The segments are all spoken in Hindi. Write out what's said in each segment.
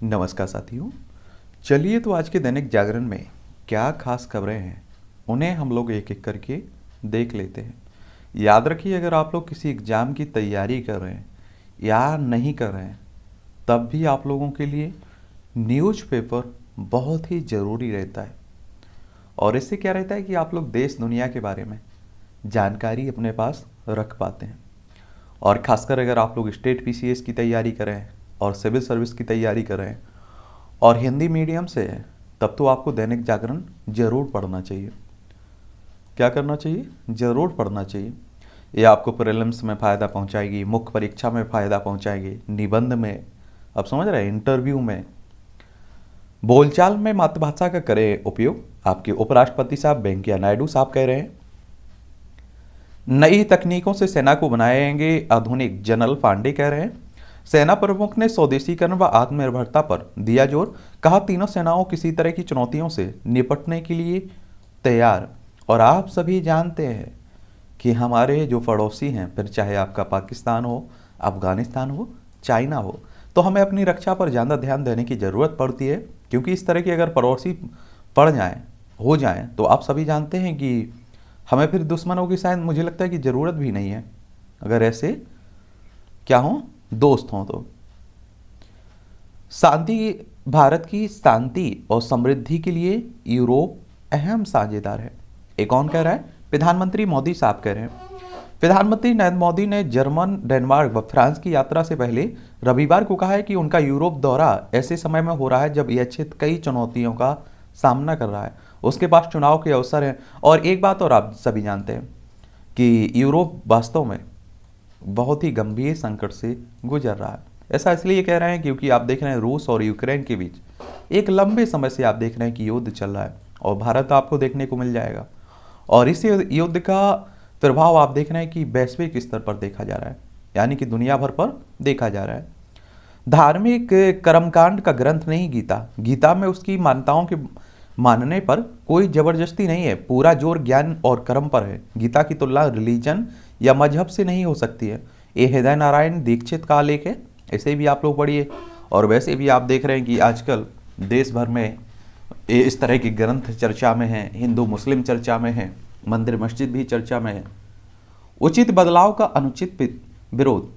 नमस्कार साथियों। चलिए तो आज के दैनिक जागरण में क्या खास खबरें हैं उन्हें हम लोग एक एक करके देख लेते हैं। याद रखिए, अगर आप लोग किसी एग्ज़ाम की तैयारी कर रहे हैं या नहीं कर रहे हैं तब भी आप लोगों के लिए न्यूज़पेपर बहुत ही ज़रूरी रहता है। और इससे क्या रहता है कि आप लोग देश दुनिया के बारे में जानकारी अपने पास रख पाते हैं। और ख़ासकर अगर आप लोग स्टेट पीसीएस की तैयारी कर रहे हैं और सिविल सर्विस की तैयारी कर रहे हैं और हिंदी मीडियम से है, तब तो आपको दैनिक जागरण जरूर पढ़ना चाहिए। क्या करना चाहिए? जरूर पढ़ना चाहिए। ये आपको प्रीलिम्स में फ़ायदा पहुंचाएगी, मुख्य परीक्षा में फ़ायदा पहुंचाएगी, निबंध में, अब समझ रहे हैं, इंटरव्यू में। बोलचाल में मातृभाषा का करें उपयोग। आपके उपराष्ट्रपति साहब वेंकैया नायडू साहब कह रहे हैं। नई तकनीकों से सेना को बनाएंगे आधुनिक, जनरल पांडे कह रहे हैं। सेना प्रमुख ने स्वदेशीकरण व आत्मनिर्भरता पर दिया जोर। कहा, तीनों सेनाओं किसी तरह की चुनौतियों से निपटने के लिए तैयार। और आप सभी जानते हैं कि हमारे जो पड़ोसी हैं, फिर चाहे आपका पाकिस्तान हो, अफगानिस्तान हो, चाइना हो, तो हमें अपनी रक्षा पर ज़्यादा ध्यान देने की ज़रूरत पड़ती है। क्योंकि इस तरह की अगर पड़ोसी पड़ जाएं, हो जाएं, तो आप सभी जानते हैं कि हमें फिर दुश्मनों की शायद, मुझे लगता है कि ज़रूरत भी नहीं है, अगर ऐसे क्या हो, दोस्त हों तो। शांति, भारत की शांति और समृद्धि के लिए यूरोप अहम साझेदार है। एक कौन कह रहा है? प्रधानमंत्री मोदी साहब कह रहे हैं। प्रधानमंत्री नरेंद्र मोदी ने जर्मन, डेनमार्क व फ्रांस की यात्रा से पहले रविवार को कहा है कि उनका यूरोप दौरा ऐसे समय में हो रहा है जब यह क्षेत्र कई चुनौतियों का सामना कर रहा है। उसके पास चुनाव के अवसर हैं। और एक बात और आप सभी जानते हैं कि यूरोप वास्तव में बहुत ही गंभीर संकट से गुजर रहा है। ऐसा इसलिए कह रहे हैं क्योंकि आप देख रहे हैं रूस और यूक्रेन के बीच एक लंबे समय से आप देख रहे हैं कि युद्ध चल रहा है और भारत आपको देखने को मिल जाएगा। और इस युद्ध का प्रभाव आप देख रहे हैं कि वैश्विक स्तर पर देखा जा रहा है, यानी कि दुनिया भर पर देखा जा रहा है। धार्मिक कर्मकांड का ग्रंथ नहीं गीता। गीता में उसकी मान्यताओं के मानने पर कोई जबरदस्ती नहीं है, पूरा जोर ज्ञान और कर्म पर है। गीता की तुलना रिलीजन या मजहब से नहीं हो सकती है। ये हृदय नारायण दीक्षित का आलेख है, इसे भी आप लोग पढ़िए। और वैसे भी आप देख रहे हैं कि आजकल देश भर में इस तरह के ग्रंथ चर्चा में हैं, हिंदू मुस्लिम चर्चा में हैं, मंदिर मस्जिद भी चर्चा में है। उचित बदलाव का अनुचित विरोध।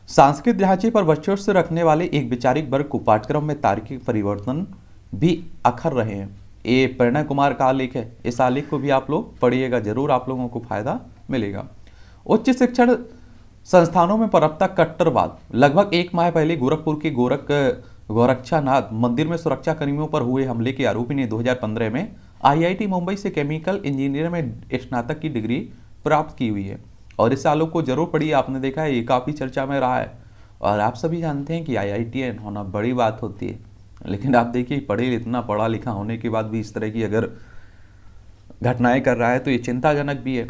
सांस्कृतिक ढांचे पर वर्चस्व रखने वाले एक वैचारिक वर्ग को पाठ्यक्रम में तार्किक परिवर्तन भी अखर रहे हैं। ये प्रणय कुमार का आलेख है। इस आलेख को भी आप लोग पढ़िएगा, जरूर आप लोगों को फायदा मिलेगा। उच्च शिक्षण संस्थानों में पनपता कट्टरवाद। लगभग एक माह पहले गोरखपुर के गोरक्षानाथ मंदिर में सुरक्षा कर्मियों पर हुए हमले के आरोपी ने 2015 में आईआईटी मुंबई से केमिकल इंजीनियर में स्नातक की डिग्री प्राप्त की हुई है। और इस आलोक को जरूर पढ़िए, आपने देखा है ये काफ़ी चर्चा में रहा है। और आप सभी जानते हैं कि आईआईटीएन होना बड़ी बात होती है, लेकिन आप देखिए इतना पढ़ा लिखा होने के बाद भी इस तरह की अगर घटनाएं कर रहा है तो ये चिंताजनक भी है।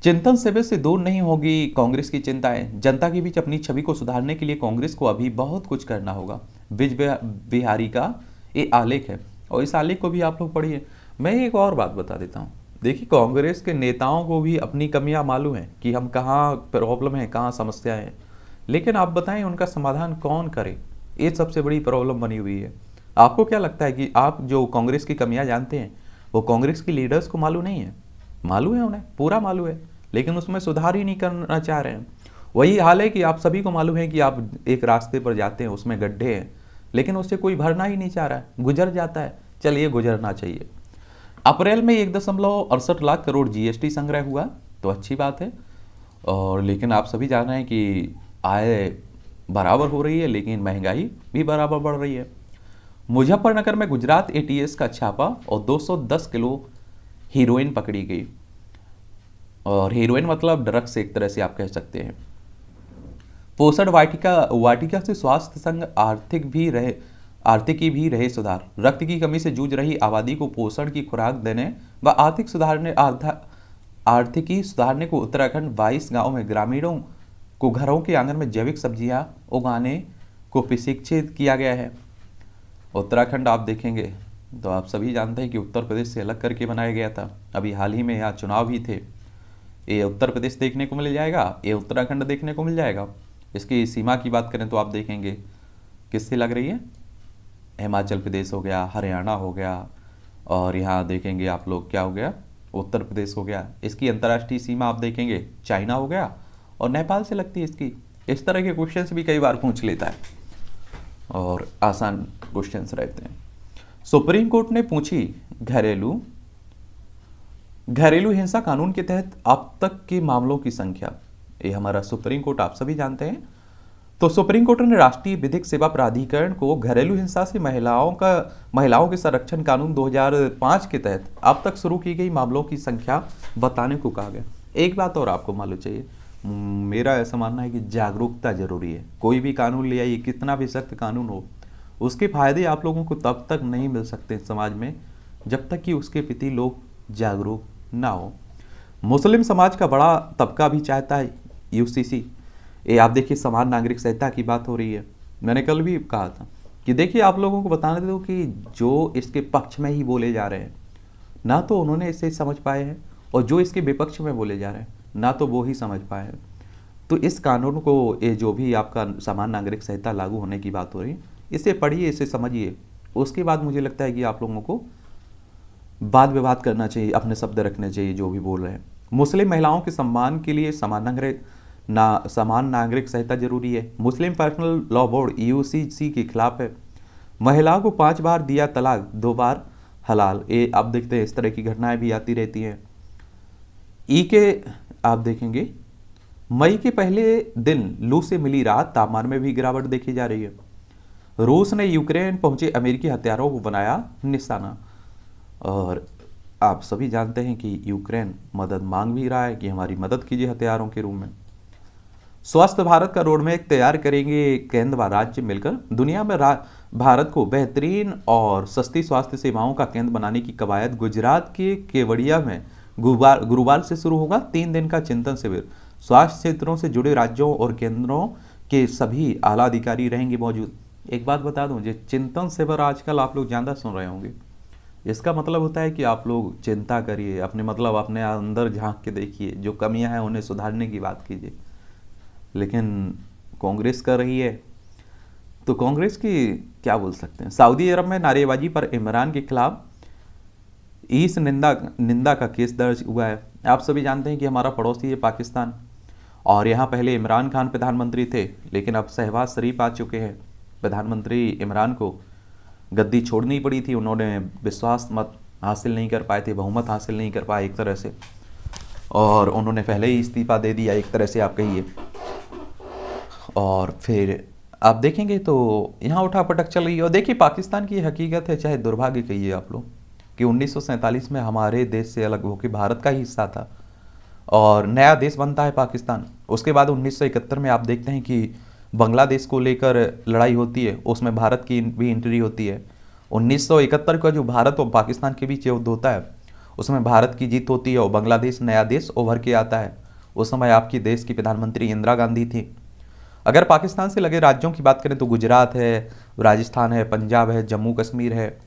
चिंतन शिविर से दूर नहीं होगी कांग्रेस की चिंताएं। जनता के बीच अपनी छवि को सुधारने के लिए कांग्रेस को अभी बहुत कुछ करना होगा। विज बिहारी का ये आलेख है और इस आलेख को भी आप लोग पढ़िए। मैं एक और बात बता देता हूँ, देखिए कांग्रेस के नेताओं को भी अपनी कमियां मालूम है कि हम कहाँ प्रॉब्लम है, कहाँ समस्याएं हैं, लेकिन आप बताएं उनका समाधान कौन करे? ये सबसे बड़ी प्रॉब्लम बनी हुई है। आपको क्या लगता है कि आप जो कांग्रेस की कमियां जानते हैं वो कांग्रेस की लीडर्स को मालूम नहीं है? मालूम है, उन्हें पूरा मालूम है, लेकिन उसमें सुधार ही नहीं करना चाह रहे हैं। वही हाल है कि आप सभी को मालूम है कि आप एक रास्ते पर जाते हैं, उसमें गड्ढे हैं, लेकिन उससे कोई भरना ही नहीं चाह रहा है, गुजर जाता है। चलिए, गुजरना चाहिए। अप्रैल में 1.68 लाख करोड़ जीएसटी संग्रह हुआ, तो अच्छी बात है। और लेकिन आप सभी जान रहे हैं कि आय बराबर हो रही है, लेकिन महंगाई भी बराबर बढ़ रही है। मुजफ्फरनगर में गुजरात एटीएस का छापा और 210 किलो हीरोइन पकड़ी गई। और हीरोइन मतलब ड्रग्स एक तरह से आप कह सकते हैं। पोषण वाटिका से स्वास्थ्य संघ आर्थिकी भी रहे सुधार। रक्त की कमी से जूझ रही आबादी को पोषण की खुराक देने व आर्थिकी सुधारने को उत्तराखंड 22 गांव में ग्रामीणों को घरों के आंगन में जैविक सब्जियां उगाने को प्रशिक्षित किया गया है। उत्तराखंड आप देखेंगे तो आप सभी जानते हैं कि उत्तर प्रदेश से अलग करके बनाया गया था। अभी हाल ही में यहाँ चुनाव भी थे। ये उत्तर प्रदेश देखने को मिल जाएगा, ये उत्तराखंड देखने को मिल जाएगा। इसकी सीमा की बात करें तो आप देखेंगे किससे लग रही है, हिमाचल प्रदेश हो गया, हरियाणा हो गया, और यहाँ देखेंगे आप लोग क्या हो गया, उत्तर प्रदेश हो गया। इसकी अंतर्राष्ट्रीय सीमा आप देखेंगे चाइना हो गया और नेपाल से लगती है इसकी। इस तरह के क्वेश्चंस भी कई बार पूछ लेता है और आसान क्वेश्चंस रहते हैं। सुप्रीम कोर्ट ने पूछी घरेलू हिंसा कानून के तहत अब तक के मामलों की संख्या। ये हमारा सुप्रीम कोर्ट आप सभी जानते हैं। तो सुप्रीम कोर्ट ने राष्ट्रीय विधिक सेवा प्राधिकरण को घरेलू हिंसा से महिलाओं के संरक्षण कानून 2005 के तहत अब तक शुरू की गई मामलों की संख्या बताने को कहा गया। एक बात और आपको मालूम चाहिए, मेरा ऐसा मानना है कि जागरूकता जरूरी है। कोई भी कानून ले आइए, कितना भी सख्त कानून हो, उसके फायदे आप लोगों को तब तक नहीं मिल सकते समाज में जब तक कि उसके प्रति लोग जागरूक ना हो। मुस्लिम समाज का बड़ा तबका भी चाहता है यूसीसी। ये आप देखिए, समान नागरिक संहिता की बात हो रही है। मैंने कल भी कहा था कि देखिए, आप लोगों को बताने दो कि जो इसके पक्ष में ही बोले जा रहे हैं ना तो उन्होंने इसे समझ पाए हैं, और जो इसके विपक्ष में बोले जा रहे हैं ना तो वो ही समझ पाए हैं। तो इस कानून को, ये जो भी आपका समान नागरिक संहिता लागू होने की बात हो रही है, इसे पढ़िए, इसे समझिए। उसके बाद मुझे लगता है कि आप लोगों को वाद विवाद करना चाहिए, अपने शब्द रखने चाहिए जो भी बोल रहे हैं। मुस्लिम महिलाओं के सम्मान के लिए समान नागरिक संहिता जरूरी है। मुस्लिम पर्सनल लॉ बोर्ड यूसीसी के खिलाफ है। महिलाओं को 5 बार दिया तलाक, 2 बार हलाल। ये आप देखते हैं, इस तरह की घटनाएं भी आती रहती हैं। आप देखेंगे, मई के पहले दिन लू से मिली राहत, तापमान में भी गिरावट देखी जा रही है। रूस ने यूक्रेन पहुंचे अमेरिकी हथियारों को बनाया निशाना। और आप सभी जानते हैं कि यूक्रेन मदद मांग भी रहा है कि हमारी मदद कीजिए हथियारों के रूप में। स्वस्थ भारत का रोडमैप तैयार करेंगे केंद्र व राज्य मिलकर। दुनिया में भारत को बेहतरीन और सस्ती स्वास्थ्य सेवाओं का केंद्र बनाने की कवायद गुजरात के केवड़िया में गुरुवार से शुरू होगा। 3 दिन का चिंतन शिविर। स्वास्थ्य क्षेत्रों से जुड़े राज्यों और केंद्रों के सभी आला अधिकारी रहेंगे मौजूद। एक बात बता दूं, जो चिंतन शिविर आजकल आप लोग ज़्यादा सुन रहे होंगे, इसका मतलब होता है कि आप लोग चिंता करिए, अपने अंदर झांक के देखिए, जो कमियां हैं उन्हें सुधारने की बात कीजिए। लेकिन कांग्रेस कर रही है, तो कांग्रेस की क्या बोल सकते हैं। सऊदी अरब में नारेबाजी पर इमरान के खिलाफ इस निंदा का केस दर्ज हुआ है। आप सभी जानते हैं कि हमारा पड़ोसी है पाकिस्तान, और यहाँ पहले इमरान खान प्रधानमंत्री थे, लेकिन अब शहबाज शरीफ आ चुके हैं। प्रधानमंत्री इमरान को गद्दी छोड़नी पड़ी थी, उन्होंने विश्वास मत हासिल नहीं कर पाए थे, बहुमत हासिल नहीं कर पाए एक तरह से, और उन्होंने पहले ही इस्तीफा दे दिया एक तरह से आप कहिए। और फिर आप देखेंगे तो यहाँ उठापटक चल रही है। और देखिए, पाकिस्तान की हकीकत है, चाहे दुर्भाग्य कहिए आप लोग, कि 1947 में हमारे देश से अलग होकर भारत का ही हिस्सा था और नया देश बनता है पाकिस्तान। उसके बाद 1971 में आप देखते हैं कि बांग्लादेश को लेकर लड़ाई होती है, उसमें भारत की भी एंट्री होती है। 1971 का जो भारत और पाकिस्तान के बीच युद्ध होता है, उसमें भारत की जीत होती है और बांग्लादेश नया देश उभर के आता है। उस समय आपकी देश की प्रधानमंत्री इंदिरा गांधी थी। अगर पाकिस्तान से लगे राज्यों की बात करें तो गुजरात है, राजस्थान है, पंजाब है, जम्मू कश्मीर है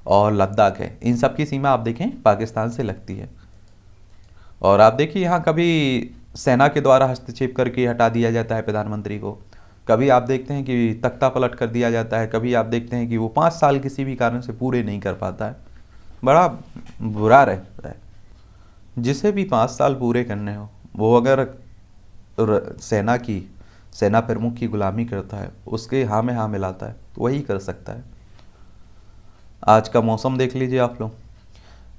और लद्दाख है। इन सब की सीमा आप देखें पाकिस्तान से लगती है। और आप देखिए, यहाँ कभी सेना के द्वारा हस्तक्षेप करके हटा दिया जाता है प्रधानमंत्री को, कभी आप देखते हैं कि तख्ता पलट कर दिया जाता है, कभी आप देखते हैं कि वो 5 साल किसी भी कारण से पूरे नहीं कर पाता है। बड़ा बुरा रहता है। जिसे भी 5 साल पूरे करने हो, वो अगर सेना प्रमुख की गुलामी करता है, उसके हाँ में हाँ मिलाता है, तो वही कर सकता है। आज का मौसम देख लीजिए आप लोग।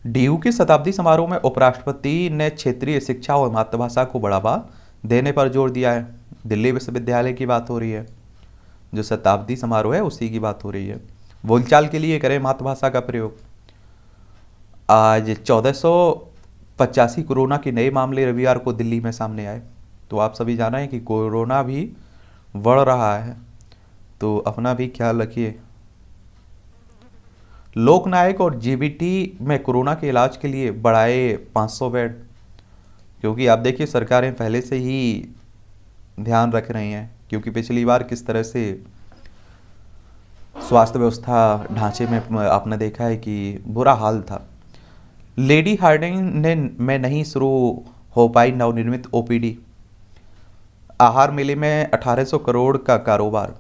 डीयू के शताब्दी समारोह में उपराष्ट्रपति ने क्षेत्रीय शिक्षा और मातृभाषा को बढ़ावा देने पर जोर दिया है। दिल्ली विश्वविद्यालय की बात हो रही है, जो शताब्दी समारोह है उसी की बात हो रही है। बोलचाल के लिए करें मातृभाषा का प्रयोग। आज 1485 कोरोना के नए मामले रविवार को दिल्ली में सामने आए। तो आप सभी जान रहे हैं कि कोरोना भी बढ़ रहा है, तो अपना भी ख्याल रखिए। लोकनायक और जीबीटी में कोरोना के इलाज के लिए बढ़ाए 500 बेड, क्योंकि आप देखिए सरकारें पहले से ही ध्यान रख रही हैं, क्योंकि पिछली बार किस तरह से स्वास्थ्य व्यवस्था ढांचे में आपने देखा है कि बुरा हाल था। लेडी हार्डिंग में नहीं शुरू हो पाई नवनिर्मित ओपीडी। आहार मेले में 1800 करोड़ का कारोबार।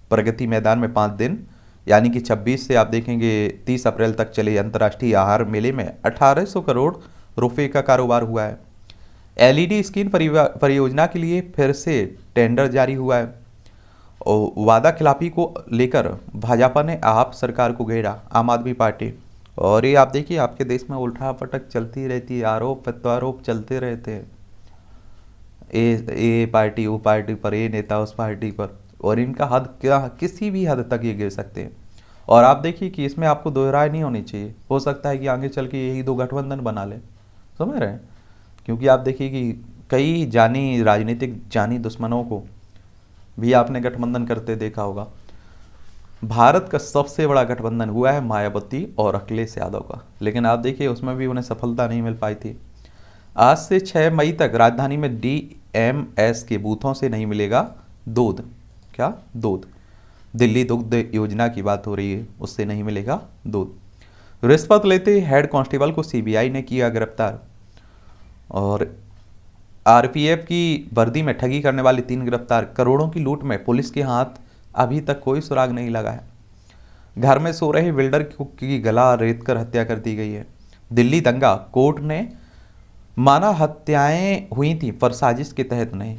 प्रगति मैदान में 5 दिन यानी कि 26 से आप देखेंगे 30 अप्रैल तक चले अंतर्राष्ट्रीय आहार मेले में 1800 करोड़ रुपए का कारोबार हुआ है। एलईडी स्क्रीन परियोजना के लिए फिर से टेंडर जारी हुआ है। और वादा खिलाफी को लेकर भाजपा ने आप सरकार को घेरा, आम आदमी पार्टी। और ये आप देखिए आपके देश में उल्टा पटक चलती रहती है, आरोप प्रत्यारोप चलते रहते हैं, ये पार्टी वो पार्टी पर, ये नेता उस पार्टी पर, और इनका हद क्या, किसी भी हद तक ये गिर सकते हैं। और आप देखिए कि इसमें आपको दो राय नहीं होनी चाहिए, हो सकता है कि आगे चल के यही दो गठबंधन बना ले, समझ रहे हैं। क्योंकि आप देखिए कि कई जानी राजनीतिक जानी दुश्मनों को भी आपने गठबंधन करते देखा होगा। भारत का सबसे बड़ा गठबंधन हुआ है मायावती और अखिलेश यादव का, लेकिन आप देखिए उसमें भी उन्हें सफलता नहीं मिल पाई थी। आज से 6 मई तक राजधानी में डीएमएस के बूथों से नहीं मिलेगा दूध। क्या दूध? दिल्ली दुग्ध योजना की बात हो रही है, उससे नहीं मिलेगा दूध। रिश्वत लेते हेड कांस्टेबल को सीबीआई ने किया गिरफ्तार। और आरपीएफ की वर्दी में ठगी करने वाले 3 गिरफ्तार। करोड़ों की लूट में पुलिस के हाथ अभी तक कोई सुराग नहीं लगा है। घर में सो रहे बिल्डर की गला रेत कर हत्या कर दी गई है। दिल्ली दंगा, कोर्ट ने माना हत्याएं हुई थी पर साजिश के तहत नहीं।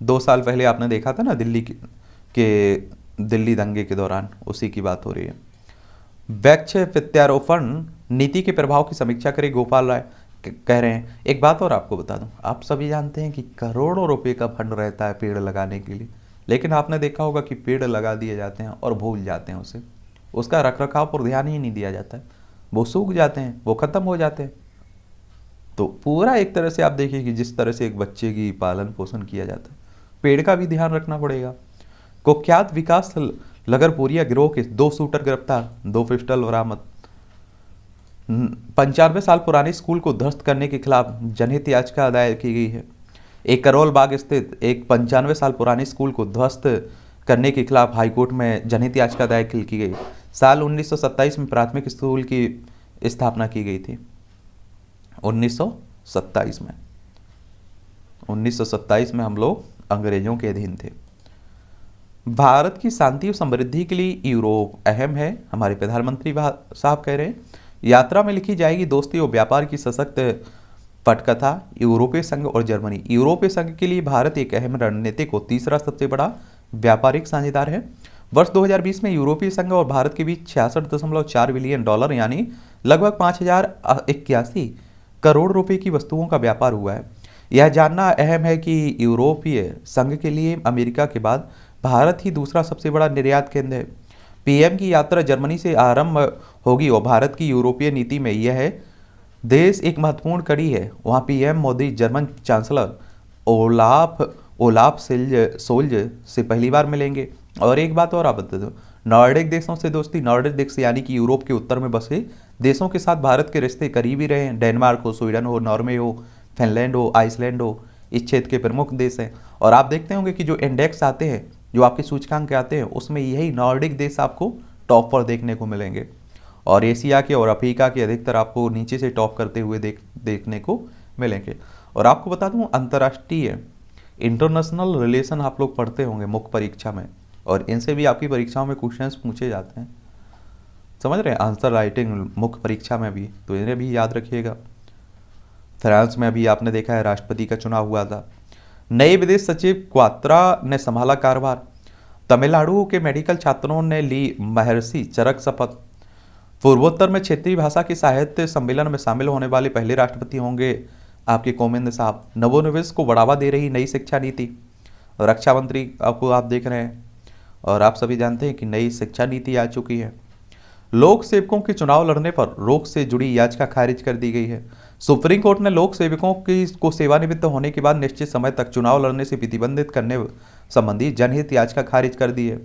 2 साल पहले आपने देखा था ना दिल्ली दंगे के दौरान, उसी की बात हो रही है। वृक्ष प्रत्यारोपण नीति के प्रभाव की समीक्षा करे गोपाल राय, कह रहे हैं। एक बात और आपको बता दूं, आप सभी जानते हैं कि करोड़ों रुपए का फंड रहता है पेड़ लगाने के लिए, लेकिन आपने देखा होगा कि पेड़ लगा दिए जाते हैं और भूल जाते हैं उसे, उसका रखरखाव पर ध्यान ही नहीं दिया जाता है, वो सूख जाते हैं, वो खत्म हो जाते हैं। तो पूरा एक तरह से आप देखिए कि जिस तरह से एक बच्चे की पालन पोषण किया जाता है, पेड़ का भी ध्यान रखना पड़ेगा। कुख्यात विकास लगरपुरिया गिरोह के 2 शूटर गिरफ्तार, 2 पिस्टल बरामद। 95 साल पुराने स्कूल को ध्वस्त करने के खिलाफ जनहित याचिका दायर की गई है। एक करोल बाग स्थित एक 95 साल पुराने स्कूल को ध्वस्त करने के खिलाफ हाईकोर्ट में जनहित याचिका दायर की गई। साल 1927 में प्राथमिक स्कूल की स्थापना की गई थी। 1927 में हम लोग अंग्रेजों के अधीन थे। भारत की शांति और समृद्धि के लिए यूरोप अहम है, हमारे प्रधानमंत्री साहब कह रहे हैं। यात्रा में लिखी जाएगी दोस्ती और व्यापार की सशक्त पटकथा। यूरोपीय संघ और जर्मनी। यूरोपीय संघ के लिए भारत एक अहम रणनीतिक और तीसरा सबसे बड़ा व्यापारिक साझेदार है। वर्ष 2020 में यूरोपीय संघ और भारत के बीच 66.4 बिलियन डॉलर यानी लगभग 5081 करोड़ रुपए की वस्तुओं का व्यापार हुआ है। यह जानना अहम है कि यूरोपीय संघ के लिए अमेरिका के बाद भारत ही दूसरा सबसे बड़ा निर्यात केंद्र है। पीएम की यात्रा जर्मनी से आरंभ होगी और भारत की यूरोपीय नीति में यह देश एक महत्वपूर्ण कड़ी है। वहाँ PM Modi German chancellor Olaf Scholz से पहली बार मिलेंगे। और एक बात और आप बता दो, नॉर्डिक देशों से दोस्ती। नॉर्डिक देश यानी कि यूरोप के उत्तर में बसे देशों के साथ भारत के रिश्ते करीबी रहे हैं। डेनमार्क हो, स्वीडन हो, नॉर्वे हो, फिनलैंड हो, आइसलैंड हो, इस क्षेत्र के प्रमुख देश हैं। और आप देखते होंगे कि जो इंडेक्स आते हैं, जो आपके सूचकांक आते हैं, उसमें यही नॉर्डिक देश आपको टॉप पर देखने को मिलेंगे। और एशिया के और अफ्रीका के अधिकतर आपको नीचे से टॉप करते हुए देखने को मिलेंगे। और आपको बता दूं, अंतर्राष्ट्रीय इंटरनेशनल रिलेशन आप लोग पढ़ते होंगे मुख्य परीक्षा में, और इनसे भी आपकी परीक्षाओं में क्वेश्चंस पूछे जाते हैं, समझ रहे हैं, आंसर राइटिंग मुख्य परीक्षा में भी, तो इन्हें भी याद रखिएगा। फ्रांस में अभी आपने देखा है राष्ट्रपति का चुनाव हुआ था। नए विदेश सचिव क्वात्रा ने संभाला कार्यभार। तमिलनाडु के मेडिकल छात्रों ने ली महर्षि चरक शपथ। पूर्वोत्तर में क्षेत्रीय भाषा के साहित्य सम्मेलन में शामिल होने वाले पहले राष्ट्रपति होंगे आपके कोविंद साहब। नवोन्मेष को बढ़ावा दे रही नई शिक्षा नीति। रक्षा मंत्री आप देख रहे हैं, और आप सभी जानते हैं कि नई शिक्षा नीति आ चुकी है। लोक सेवकों के चुनाव लड़ने पर रोक से जुड़ी याचिका खारिज कर दी गई है। सुप्रीम कोर्ट ने लोक सेवकों को सेवानिवृत्त होने के बाद निश्चित समय तक चुनाव लड़ने से प्रतिबंधित करने संबंधी जनहित याचिका खारिज कर दी है।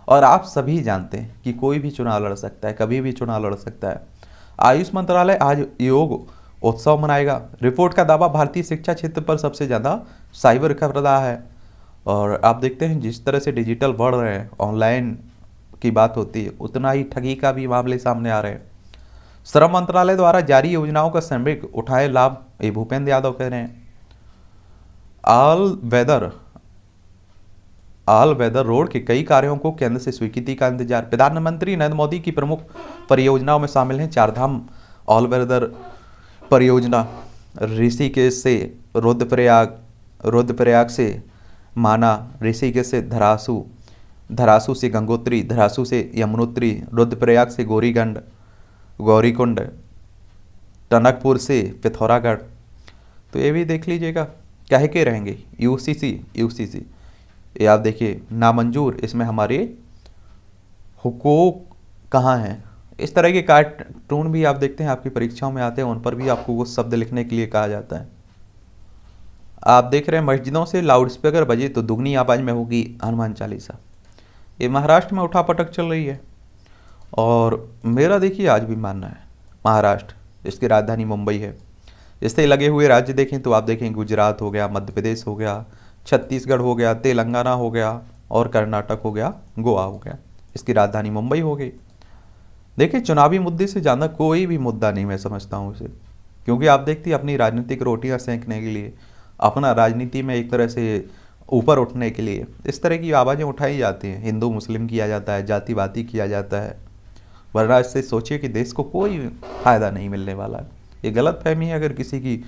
और आप सभी जानते हैं कि कोई भी चुनाव लड़ सकता है, कभी भी चुनाव लड़ सकता है। आयुष मंत्रालय आज योग उत्सव मनाएगा। रिपोर्ट का दावा, भारतीय शिक्षा क्षेत्र पर सबसे ज़्यादा साइबर खतरा है। और आप देखते हैं जिस तरह से डिजिटल बढ़ रहे हैं, ऑनलाइन की बात होती है, उतना ही ठगी का भी मामले सामने आ रहे हैं। श्रम मंत्रालय द्वारा जारी योजनाओं का श्रमिक उठाए लाभ, ये भूपेंद्र यादव कह रहे हैं। All weather all weather road के कई कार्यों को केंद्र से स्वीकृति का इंतजार। प्रधानमंत्री नरेंद्र मोदी की प्रमुख परियोजनाओं में शामिल हैं चारधाम ऑल वेदर परियोजना, ऋषिकेश से रुद्रप्रयाग, रुद्रप्रयाग से माना, ऋषिकेश से धरासू, धरासू से गंगोत्री, धरासू से यमुनोत्री, रुद्रप्रयाग से गौरीगंड, गौरीकुंड, टनकपुर से पिथौरागढ़। तो ये भी देख लीजिएगा, कहे के रहेंगे यूसीसी, यूसीसी ये आप देखिए नामंजूर, इसमें हमारे हुकूक कहाँ हैं। इस तरह के कार्टून भी आप देखते हैं, आपकी परीक्षाओं में आते हैं, उन पर भी आपको वो शब्द लिखने के लिए कहा जाता है। आप देख रहे हैं मस्जिदों से लाउडस्पीकर बजे तो दुगनी आवाज में होगी हनुमान चालीसा। ये महाराष्ट्र में उठापटक चल रही है और मेरा देखिए आज भी मानना है महाराष्ट्र, इसकी राजधानी मुंबई है, इससे लगे हुए राज्य देखें तो आप देखें गुजरात हो गया, मध्य प्रदेश हो गया, छत्तीसगढ़ हो गया, तेलंगाना हो गया और कर्नाटक हो गया, गोवा हो गया, इसकी राजधानी मुंबई हो गई। देखिए चुनावी मुद्दे से ज़्यादा कोई भी मुद्दा नहीं मैं समझता हूँ इसे, क्योंकि आप देखती अपनी राजनीतिक रोटियां सेंकने के लिए, अपना राजनीति में एक तरह से ऊपर उठने के लिए इस तरह की आवाज़ें उठाई जाती हैं, हिंदू मुस्लिम किया जाता है, जातिवादी किया जाता है, वरना इससे सोचिए कि देश को कोई फायदा नहीं मिलने वाला है। ये गलत फहमी है अगर किसी की।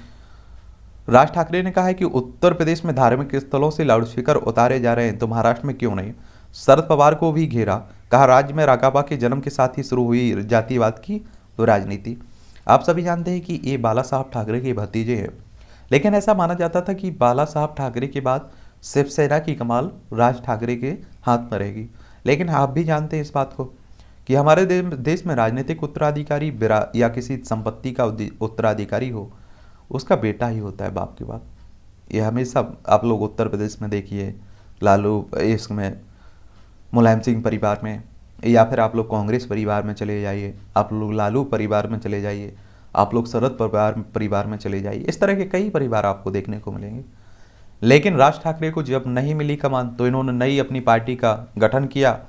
राज ठाकरे ने कहा है कि उत्तर प्रदेश में धार्मिक स्थलों से लाउडस्पीकर उतारे जा रहे हैं तो महाराष्ट्र में क्यों नहीं। शरद पवार को भी घेरा, कहा राज्य में राकापा के जन्म के साथ ही शुरू हुई जातिवाद की तो राजनीति। आप सभी जानते हैं कि ये बाला साहब ठाकरे के भतीजे हैं, लेकिन ऐसा माना जाता था कि बाला साहब ठाकरे के बाद शिवसेना की कमाल राज ठाकरे के हाथ में रहेगी। लेकिन आप भी जानते हैं इस बात को कि हमारे देश में राजनीतिक उत्तराधिकारी या किसी संपत्ति का उत्तराधिकारी हो, उसका बेटा ही होता है बाप के बाद। ये हमेशा आप लोग उत्तर प्रदेश में देखिए, लालू इसमें मुलायम सिंह परिवार में, या फिर आप लोग कांग्रेस परिवार में चले जाइए, आप लोग लालू परिवार में चले जाइए, आप लोग शरद परिवार में चले जाइए, इस तरह के कई परिवार आपको देखने को मिलेंगे। लेकिन राज ठाकरे को जब नहीं मिली कमान तो इन्होंने नई अपनी पार्टी का गठन किया,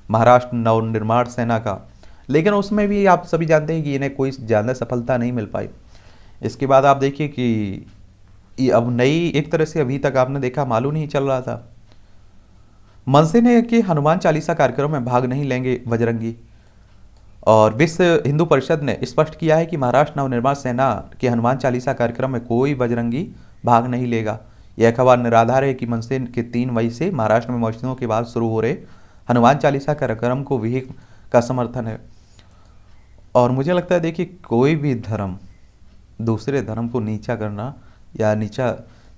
महाराष्ट्र नवनिर्माण सेना का, लेकिन उसमें भी आप सभी जानते हैं कि इन्हें कोई ज़्यादा सफलता नहीं मिल पाई। इसके बाद आप देखिए कि ये अब नई एक तरह से अभी तक आपने देखा मालूम नहीं चल रहा था। मनसे ने कि हनुमान चालीसा कार्यक्रम में भाग नहीं लेंगे बजरंगी, और विश्व हिंदू परिषद ने स्पष्ट किया है कि महाराष्ट्र नवनिर्माण सेना के हनुमान चालीसा कार्यक्रम में कोई बजरंगी भाग नहीं लेगा। यह खबर निराधार है कि मनसे के 3 मई से महाराष्ट्र में मस्जिदों के बाद शुरू हो रहे हनुमान चालीसा कार्यक्रम को विहिक का समर्थन है। और मुझे लगता है देखिए कोई भी धर्म दूसरे धर्म को नीचा करना या नीचा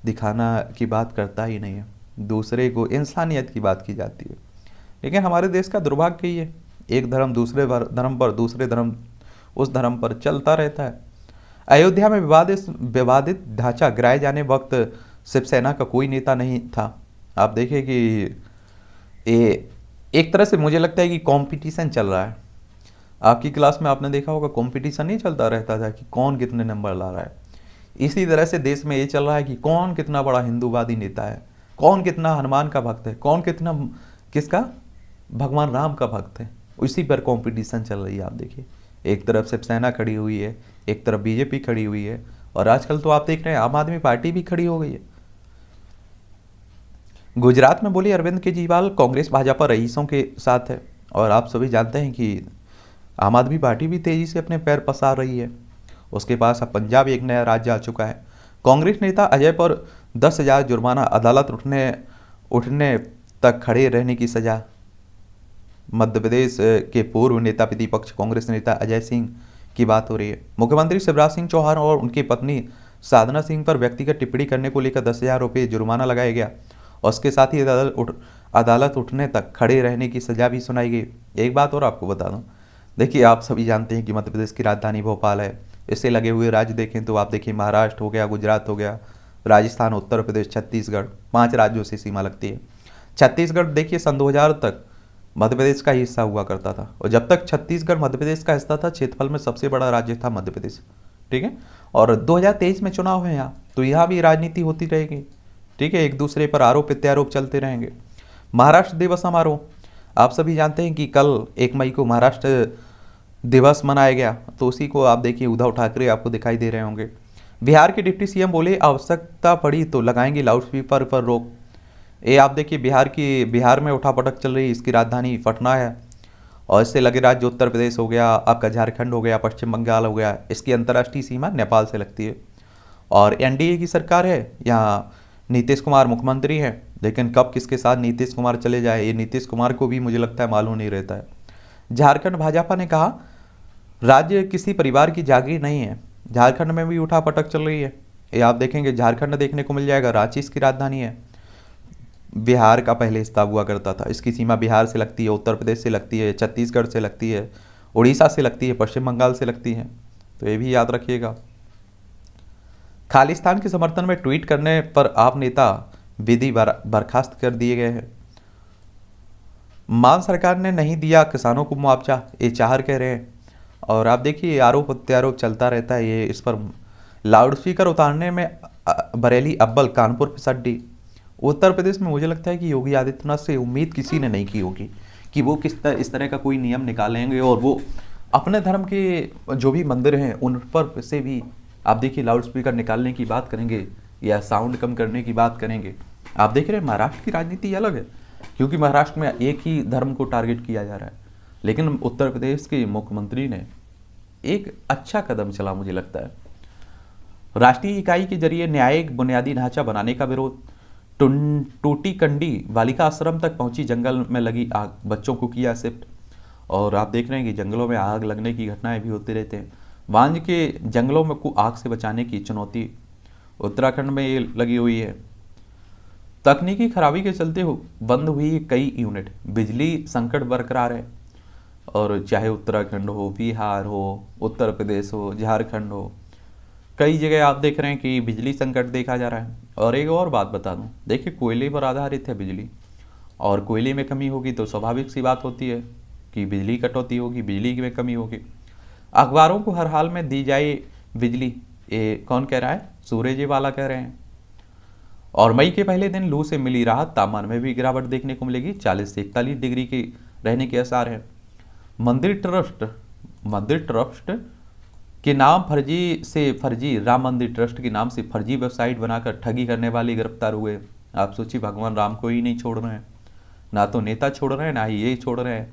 दिखाना की बात करता ही नहीं है, दूसरे को इंसानियत की बात की जाती है। लेकिन हमारे देश का दुर्भाग्य ही है, एक धर्म दूसरे धर्म पर, दूसरे धर्म उस धर्म पर चलता रहता है। अयोध्या में विवादित ढांचा गिराए जाने वक्त शिवसेना का कोई नेता नहीं था। आप देखिए कि ये एक तरह से मुझे लगता है कि कंपटीशन चल रहा है। आपकी क्लास में आपने देखा होगा कंपटीशन नहीं चलता रहता था कि कौन कितने नंबर ला रहा है। इसी तरह से देश में ये चल रहा है कि कौन कितना बड़ा हिंदूवादी नेता है, कौन कितना हनुमान का भक्त है, कौन कितना किसका भगवान राम का भक्त है। उसी पर कंपटीशन चल रही है। आप देखिए एक तरफ शिवसेना खड़ी हुई है, एक तरफ बीजेपी खड़ी हुई है, और आजकल तो आप देख रहे हैं आम आदमी पार्टी भी खड़ी हो गई है। गुजरात में बोले अरविंद केजरीवाल कांग्रेस भाजपा रईसों के साथ है, और आप सभी जानते हैं कि आम आदमी पार्टी भी तेजी से अपने पैर पसार रही है। उसके पास अब पंजाब एक नया राज्य आ चुका है। कांग्रेस नेता अजय पर 10,000 जुर्माना, अदालत उठने तक खड़े रहने की सजा। मध्य प्रदेश के पूर्व नेता प्रतिपक्ष कांग्रेस नेता अजय सिंह की बात हो रही है। मुख्यमंत्री शिवराज सिंह चौहान और उनकी पत्नी साधना सिंह पर व्यक्तिगत टिप्पणी करने को लेकर 10,000 रुपये जुर्माना लगाया गया, और उसके साथ ही अदालत उठने तक खड़े रहने की सजा भी सुनाई गई। एक बात और आपको बता दूं, देखिए आप सभी जानते हैं कि मध्य प्रदेश की राजधानी भोपाल है। इससे लगे हुए राज्य देखें तो आप देखिए महाराष्ट्र हो गया, गुजरात हो गया, राजस्थान, उत्तर प्रदेश, छत्तीसगढ़, 5 राज्यों से सीमा लगती है। छत्तीसगढ़ देखिए सन 2000 तक मध्य प्रदेश का ही हिस्सा हुआ करता था, और जब तक छत्तीसगढ़ मध्य प्रदेश का हिस्सा था क्षेत्रफल में सबसे बड़ा राज्य था मध्य प्रदेश, ठीक है। और 2023 में चुनाव है यहाँ, तो यहाँ भी राजनीति होती रहेगी, ठीक है, एक दूसरे पर आरोप प्रत्यारोप चलते रहेंगे। महाराष्ट्र दिवस समारोह, आप सभी जानते हैं कि कल 1 मई को महाराष्ट्र दिवस मनाया गया, तो उसी को आप देखिए उद्धव ठाकरे आपको दिखाई दे रहे होंगे। बिहार के डिप्टी सीएम बोले आवश्यकता पड़ी तो लगाएंगे लाउडस्पीकर पर रोक। ये आप देखिए बिहार में उठापटक चल रही है, इसकी राजधानी पटना है। और इससे लगे राज्य उत्तर प्रदेश हो गया, आपका झारखंड हो गया, पश्चिम बंगाल हो गया। इसकी अंतर्राष्ट्रीय सीमा नेपाल से लगती है। और एनडीए की सरकार है, यहाँ नीतीश कुमार मुख्यमंत्री हैं। लेकिन कब किसके साथ नीतीश कुमार चले जाए, ये नीतीश कुमार को भी मुझे लगता है मालूम नहीं रहता है। झारखंड भाजपा ने कहा राज्य किसी परिवार की जागीर नहीं है। झारखंड में भी उठापटक चल रही है। ये आप देखेंगे झारखंड देखने को मिल जाएगा। रांची इसकी राजधानी है। बिहार का पहले हिस्सा हुआ करता था। इसकी सीमा बिहार से लगती है, उत्तर प्रदेश से लगती है, छत्तीसगढ़ से लगती है, उड़ीसा से लगती है, पश्चिम बंगाल से लगती है। तो ये भी याद रखिएगा। खालिस्तान के समर्थन में ट्वीट करने पर आप नेता विधि बर्खास्त कर दिए गए हैं। मान सरकार ने नहीं दिया किसानों को मुआवजा, ये चाहर कह रहे हैं। और आप देखिए आरोप प्रत्यारोप चलता रहता है। ये इस पर लाउडस्पीकर उतारने में बरेली अव्वल, कानपुर पिसड्डी। उत्तर प्रदेश में मुझे लगता है कि योगी आदित्यनाथ से उम्मीद किसी ने नहीं की होगी कि वो इस तरह का कोई नियम निकालेंगे और वो अपने धर्म के जो भी मंदिर हैं उन पर से भी आप देखिए लाउडस्पीकर निकालने की बात करेंगे या साउंड कम करने की बात करेंगे। आप देख रहे हैं महाराष्ट्र की राजनीति अलग है, क्योंकि महाराष्ट्र में एक ही धर्म को टारगेट किया जा रहा है। लेकिन उत्तर प्रदेश के मुख्यमंत्री ने एक अच्छा कदम चला मुझे लगता है। राष्ट्रीय इकाई के जरिए न्यायिक बुनियादी ढांचा बनाने का विरोध। टूटीकंडी बालिका आश्रम तक पहुंची जंगल में लगी आग, बच्चों को किया शिफ्ट। और आप देख रहे हैं कि जंगलों में आग लगने की घटनाएं भी होती रहते हैं। वांझ के जंगलों में को आग से बचाने की चुनौती उत्तराखंड में ये लगी हुई है। तकनीकी खराबी के चलते बंद हुई कई यूनिट, बिजली संकट बरकरार है। और चाहे उत्तराखंड हो, बिहार हो, उत्तर प्रदेश हो, झारखंड हो, कई जगह आप देख रहे हैं कि बिजली संकट देखा जा रहा है। और एक और बात बता दूं, देखिए कोयले पर आधारित है बिजली, और कोयले में कमी होगी तो स्वाभाविक सी बात होती है कि बिजली कटौती होगी, बिजली में कमी होगी। अखबारों को हर हाल में दी जाए बिजली, ये कौन कह रहा है? सूरजेवाला कह रहे हैं। और मई के पहले दिन लू से मिली राहत, तापमान में भी गिरावट देखने को मिलेगी। 40 से 41 डिग्री के रहने के आसार हैं। मंदिर ट्रस्ट के नाम फर्जी राम मंदिर ट्रस्ट के नाम से फर्जी वेबसाइट बनाकर ठगी करने वाले गिरफ्तार हुए। आप सोचिए, भगवान राम को ही नहीं छोड़ रहे हैं, ना तो नेता छोड़ रहे हैं, ना ही ये छोड़ रहे हैं,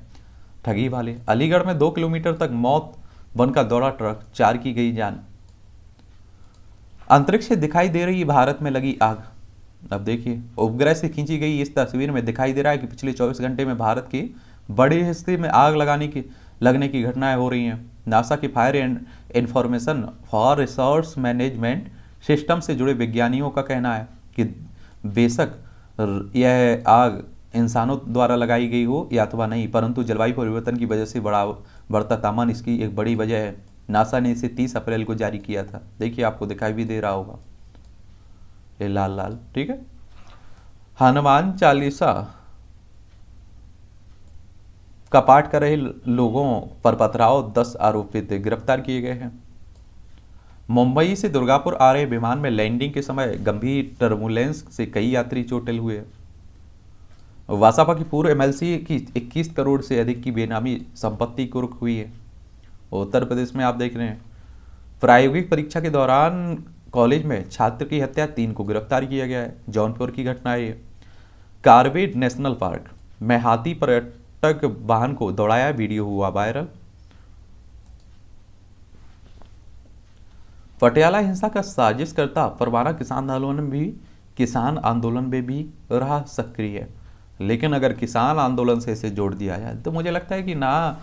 ठगी वाले। अलीगढ़ में 2 किलोमीटर तक मौत वन का दौड़ा ट्रक, 4 की गई जान। अंतरिक्ष से दिखाई दे रही भारत में लगी आग। अब देखिए उपग्रह से खींची गई इस तस्वीर में दिखाई दे रहा है कि पिछले 24 घंटे में भारत के बड़े हिस्से में आग लगने की घटनाएं हो रही हैं। नासा के fire and information for resource management system से जुड़े विज्ञानियों का कहना है कि बेशक यह आग इंसानों द्वारा लगाई गई हो या अथवा नहीं, परंतु जलवायु परिवर्तन की वजह से बढ़ता तापमान इसकी एक बड़ी वजह है। नासा ने इसे 30 अप्रैल को जारी किया था। देखिए आपको दिखाई भी दे रहा होगा ये लाल लाल, ठीक है। हनुमान चालीसा का पाठ कर रहे लोगों पर पथराव, 10 आरोपित गिरफ्तार किए गए हैं। मुंबई से दुर्गापुर आ रहे विमान में लैंडिंग के समय गंभीर टर्बुलेंस से कई यात्री चोटिल हुए। वासापा की पूर्व एमएलसी की 21 करोड़ से अधिक की बेनामी संपत्ति कुर्क हुई है। उत्तर प्रदेश में आप देख रहे हैं प्रायोगिक परीक्षा के दौरान कॉलेज में छात्र की हत्या, 3 को गिरफ्तार किया गया है। जौनपुर की घटना है। कार्बेट नेशनल पार्क में हाथी पर्यटक वाहन को दौड़ाया, वीडियो हुआ वायरल। पटियाला हिंसा का साजिशकर्ता परवाना किसान आंदोलन में भी रहा सक्रिय। लेकिन अगर किसान आंदोलन से इसे जोड़ दिया जाए तो मुझे लगता है कि ना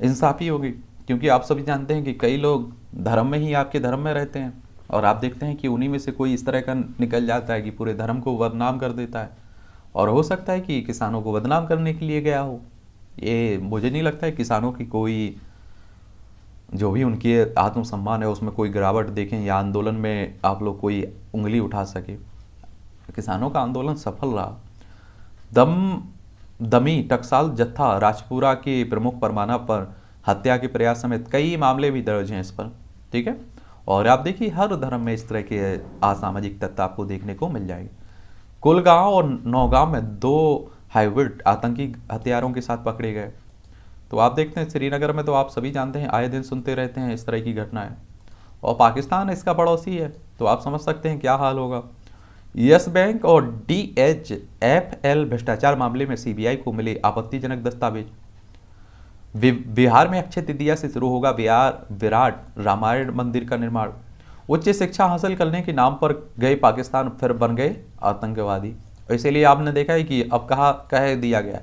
इंसाफी होगी, क्योंकि आप सभी जानते हैं कि कई लोग धर्म में ही आपके धर्म में रहते हैं और आप देखते हैं कि उन्हीं में से कोई इस तरह का निकल जाता है कि पूरे धर्म को बदनाम कर देता है। और हो सकता है कि किसानों को बदनाम करने के लिए गया हो। ये मुझे नहीं लगता है किसानों की कोई जो भी उनके आत्मसम्मान है उसमें कोई गिरावट देखें या आंदोलन में आप लोग कोई उंगली उठा सके। किसानों का आंदोलन सफल रहा। दमी टकसाल जत्था राजपुरा के प्रमुख परवाना पर हत्या के प्रयास समेत कई मामले भी दर्ज हैं इस पर, ठीक है। और आप देखिए हर धर्म में इस तरह के असामाजिक तत्व आपको देखने को मिल जाएंगे। कुलगांव और नौगांव में 2 हाइब्रिड आतंकी हथियारों के साथ पकड़े गए। तो आप देखते हैं श्रीनगर में तो आप सभी जानते हैं, आए दिन सुनते रहते हैं इस तरह की घटनाएं। और पाकिस्तान इसका पड़ोसी है तो आप समझ सकते हैं क्या हाल होगा। यस बैंक और DHFL भ्रष्टाचार मामले में सीबीआई को मिले आपत्तिजनक दस्तावेज। बिहार में अक्षय तृतीया से शुरू होगा बिहार विराट रामायण मंदिर का निर्माण। उच्च शिक्षा हासिल करने के नाम पर गए पाकिस्तान फिर बन गए आतंकवादी। इसीलिए आपने देखा है कि अब कह दिया गया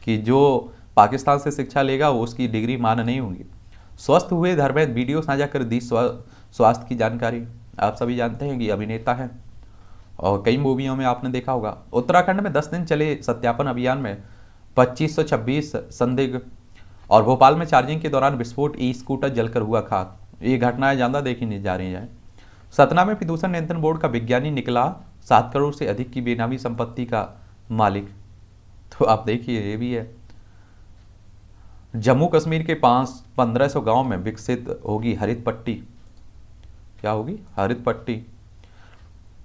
कि जो पाकिस्तान से शिक्षा लेगा वो उसकी डिग्री मान्य नहीं होगी। स्वस्थ हुए धर्मेंद्र वीडियो साझा कर दी स्वास्थ्य की जानकारी। आप सभी जानते हैं कि अभिनेता हैं और कई मूवियों में आपने देखा होगा। उत्तराखंड में 10 दिन चले सत्यापन अभियान में 2526 संदिग्ध। और भोपाल में चार्जिंग के दौरान विस्फोट, ई-स्कूटर जलकर हुआ खाक। ये घटनाएं ज़्यादा देखी नहीं जा रही हैं। सतना में प्रदूषण नियंत्रण बोर्ड का विज्ञानी निकला 7 करोड़ से अधिक की बेनामी संपत्ति का मालिक। तो आप देखिए ये भी है। जम्मू कश्मीर के 1500 गांव में विकसित होगी हरित पट्टी। क्या होगी? हरित पट्टी।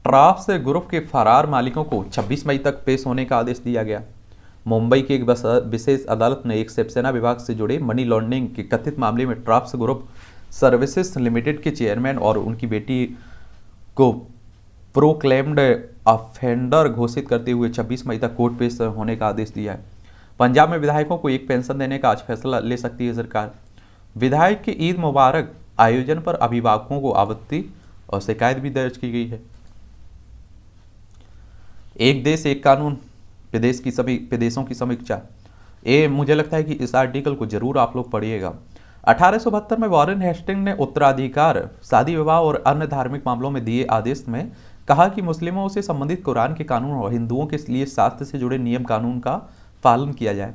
ट्राफ्स ग्रुप के फरार मालिकों को 26 मई तक पेश होने का आदेश दिया गया। मुंबई की एक विशेष अदालत ने एक शिवसेना विभाग से जुड़े मनी लॉन्ड्रिंग के कथित मामले में ट्राफ्स ग्रुप सर्विसेज लिमिटेड के चेयरमैन और उनकी बेटी को प्रोक्लेम्ड ऑफेंडर घोषित करते हुए 26 मई तक कोर्ट पेश होने का आदेश दिया है। पंजाब में विधायकों को एक पेंशन देने का आज फैसला ले सकती है सरकार। विधायक के ईद मुबारक आयोजन पर अभिभावकों को आपत्ति और शिकायत भी दर्ज की गई है। एक देश एक कानून, प्रदेशों की समीक्षा। ये मुझे लगता है कि इस आर्टिकल को जरूर आप लोग पढ़िएगा। 1872 में वॉरेन हेस्टिंग ने उत्तराधिकार, शादी विवाह और अन्य धार्मिक मामलों में दिए आदेश में कहा कि मुस्लिमों से संबंधित कुरान के कानून और हिंदुओं के लिए शास्त्र से जुड़े नियम कानून का पालन किया जाए।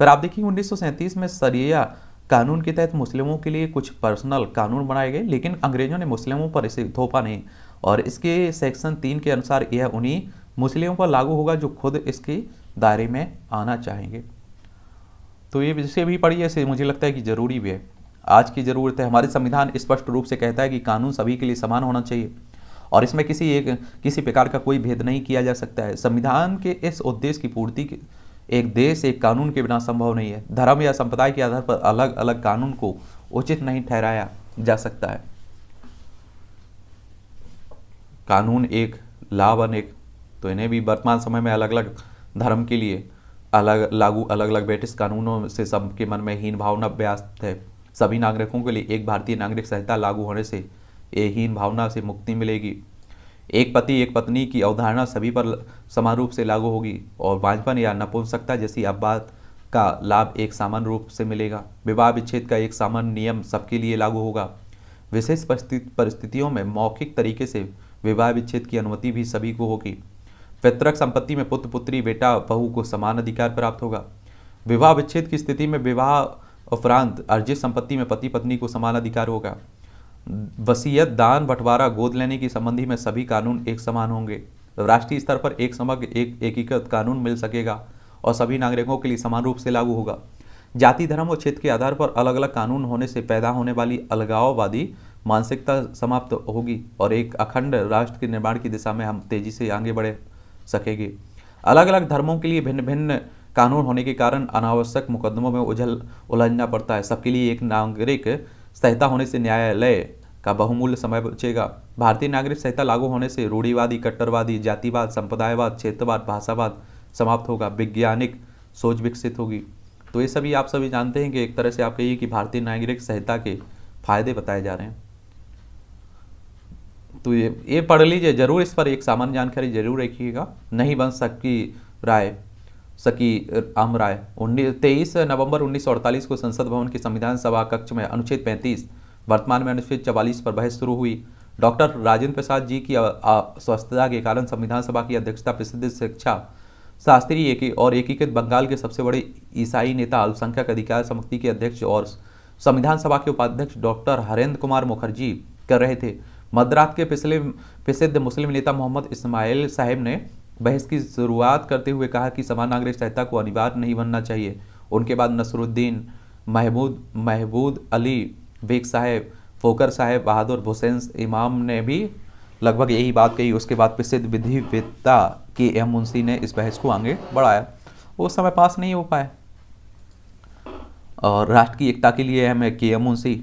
पर आप देखिए 1937 में शरिया कानून के तहत मुस्लिमों के लिए कुछ पर्सनल कानून बनाए गए, लेकिन अंग्रेजों ने मुस्लिमों पर इसे थोपा नहीं और इसके सेक्शन 3 के अनुसार यह उन्हीं मुस्लिमों पर लागू होगा जो खुद इसके दायरे में आना चाहेंगे। तो ये विषय भी पढ़िए, ऐसे मुझे लगता है कि जरूरी भी है, आज की ज़रूरत है। हमारे संविधान स्पष्ट रूप से कहता है कि कानून सभी के लिए समान होना चाहिए और इसमें किसी प्रकार का कोई भेद नहीं किया जा सकता है। संविधान के इस उद्देश्य की पूर्ति एक देश एक कानून के बिना संभव नहीं है। धर्म या संप्रदाय के आधार पर अलग अलग कानून को उचित नहीं ठहराया जा सकता है। कानून एक, लाभ अनेक, तो इन्हें भी वर्तमान समय में अलग अलग धर्म के लिए अलग अलग ब्रिटिश कानूनों से सबके मन में हीन भावना व्याप्त है। सभी नागरिकों के लिए एक भारतीय नागरिक संहिता लागू होने से ये हीन भावना से मुक्ति मिलेगी। एक पति एक पत्नी की अवधारणा सभी पर समान रूप से लागू होगी और बांझपन या नपुंसकता जैसी अपवाद का लाभ एक सामान्य रूप से मिलेगा। विवाह विच्छेद का एक सामान्य नियम सबके लिए लागू होगा। विशेष परिस्थितियों में मौखिक तरीके से विवाह विच्छेद की अनुमति भी सभी को होगी। पैतृक संपत्ति में पुत्र पुत्री बेटा बहू को समान अधिकार प्राप्त होगा। विवाह विच्छेद की स्थिति में विवाह उपरांत अर्जित संपत्ति में पति पत्नी को समान अधिकार होगा। वसीयत, दान, बंटवारा, गोद लेने की संबंधी में सभी कानून एक समान होंगे। राष्ट्रीय स्तर पर एक समग्र एकीकृत कानून मिल सकेगा और सभी नागरिकों के लिए समान रूप से लागू होगा। जाति, धर्म और क्षेत्र के आधार पर अलग अलग कानून होने से पैदा होने वाली अलगाववादी मानसिकता समाप्त होगी और एक अखंड राष्ट्र के निर्माण की दिशा में हम तेजी से आगे बढ़ सकेंगे। अलग अलग धर्मों के लिए भिन्न भिन्न कानून होने के कारण अनावश्यक मुकदमों में उलझना पड़ता है। सबके लिए एक नागरिक संहिता होने से न्यायालय का बहुमूल्य समय बचेगा। भारतीय नागरिक संहिता लागू होने से रूढ़िवादी, कट्टरवादी, जातिवाद, संप्रदायवाद, क्षेत्रवाद, भाषावाद समाप्त होगा। वैज्ञानिक सोच विकसित होगी। तो ये सभी आप सभी जानते हैं कि एक तरह से आप कहिए कि भारतीय नागरिक संहिता के फायदे बताए जा रहे हैं। तो ये पढ़ लीजिए जरूर, इस पर एक सामान्य जानकारी जरूर रखिएगा। नहीं बन सकी आम राय। 23 नवंबर 1948 को संसद भवन के संविधान सभा कक्ष में अनुच्छेद 35, वर्तमान में अनुच्छेद 44 पर बहस शुरू हुई। डॉक्टर राजेंद्र प्रसाद जी की अस्वस्थता के कारण संविधान सभा की अध्यक्षता प्रसिद्ध शिक्षा शास्त्री और एकीकृत बंगाल के सबसे बड़े ईसाई नेता, अल्पसंख्यक अधिकार समिति के अध्यक्ष और संविधान सभा के उपाध्यक्ष डॉक्टर हरेंद्र कुमार मुखर्जी कर रहे थे। मद्रास के प्रसिद्ध मुस्लिम नेता मोहम्मद इस्माइल साहब ने बहस की शुरुआत करते हुए कहा कि समान नागरिक संहिता को अनिवार्य नहीं बनना चाहिए। उनके बाद नसरुद्दीन, महमूद अली, बेग साहब, फोकर साहब, बहादुर हुसैन इमाम ने भी लगभग यही बात कही। उसके बाद प्रसिद्ध विधिवेत्ता KM मुंशी ने इस बहस को आगे बढ़ाया। वो समय पास नहीं हो पाया और राष्ट्र की एकता के लिए हमें KM मुंशी,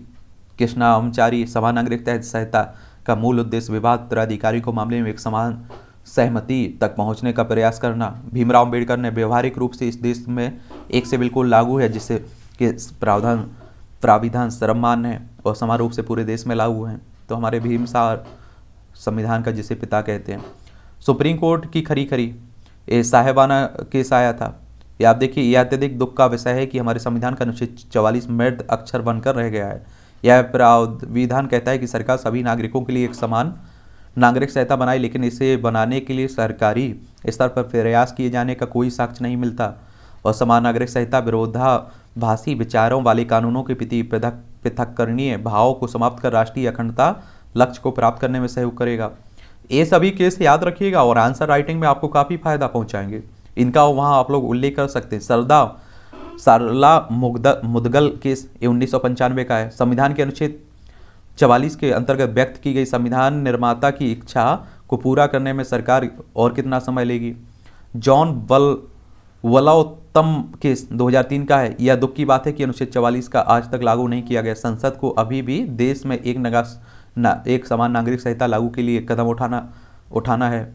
कृष्णा अमचारी, समान नागरिक संहिता का मूल उद्देश्य विवाद उत्तराधिकारी को मामले में एक समान सहमति तक पहुंचने का प्रयास करना। भीमराव अम्बेडकर ने व्यवहारिक रूप से इस देश में एक से बिल्कुल लागू है, जिससे कि प्राविधान सर्वमान्य है और समान रूप से पूरे देश में लागू हैं। तो हमारे भीम सार संविधान का जिसे पिता कहते हैं। सुप्रीम कोर्ट की खरी खरी ये साहेबाना केस आया था। ये आप देखिए, यह अत्यधिक दुख का विषय है कि हमारे संविधान का अनुच्छेद 44 मृत अक्षर बनकर रह गया है। यह प्रावधान कहता है कि सरकार सभी नागरिकों के लिए एक समान नागरिक संहिता बनाए, लेकिन इसे बनाने के लिए सरकारी स्तर पर प्रयास किए जाने का कोई साक्ष्य नहीं मिलता। और समान नागरिक संहिता विरोधाभासी विचारों वाले कानूनों के प्रति पृथक्करणीय भावों को समाप्त कर राष्ट्रीय अखंडता लक्ष्य को प्राप्त करने में सहयोग करेगा। ये सभी केस याद रखिएगा और आंसर राइटिंग में आपको काफ़ी फायदा पहुंचाएंगे। इनका वहाँ आप लोग उल्लेख कर सकते हैं। सरला मुदगल केस 1995 का है। संविधान के अनुच्छेद 44 के अंतर्गत व्यक्त की गई संविधान निर्माता की इच्छा को पूरा करने में सरकार और कितना समय लेगी। जॉन वलोत्तम केस 2003 का है। यह दुख की बात है कि अनुच्छेद 44 का आज तक लागू नहीं किया गया। संसद को अभी भी देश में एक समान नागरिक संहिता लागू के लिए कदम उठाना है।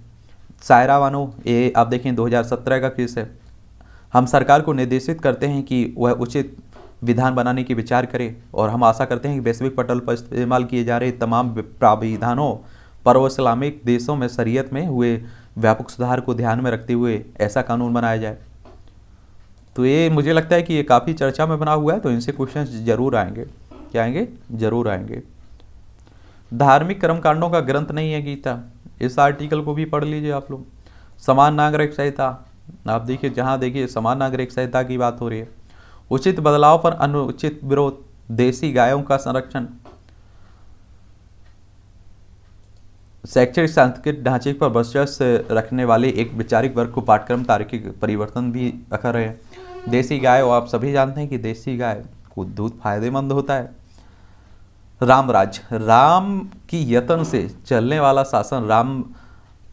सायरा बानो, ये आप देखें 2017 का केस है। हम सरकार को निर्देशित करते हैं कि वह उचित विधान बनाने की विचार करे और हम आशा करते हैं कि वैश्विक पटल पर इस्तेमाल किए जा रहे तमाम प्राविधानों पर इस्लामिक देशों में शरीयत में हुए व्यापक सुधार को ध्यान में रखते हुए ऐसा कानून बनाया जाए। तो ये मुझे लगता है कि ये काफ़ी चर्चा में बना हुआ है, तो इनसे क्वेश्चन जरूर आएंगे। क्या आएंगे? जरूर आएंगे। धार्मिक कर्मकांडों का ग्रंथ नहीं है गीता, इस आर्टिकल को भी पढ़ लीजिए आप लोग। समान नागरिक संहिता, आप देखिए, जहाँ देखिए समान नागरिक संहिता की बात हो रही है। उचित बदलाव पर अनुचित विरोध, देसी गायों का संरक्षण, शैक्षणिक सांस्कृतिक ढांचे पर वर्चस्व रखने वाले एक वैचारिक वर्ग को पाठ्यक्रम तार्किक परिवर्तन भी कर रहे हैं। देसी गाय, आप सभी जानते हैं कि देसी गाय को दूध फायदेमंद होता है। राम की यत्न से चलने वाला शासन, राम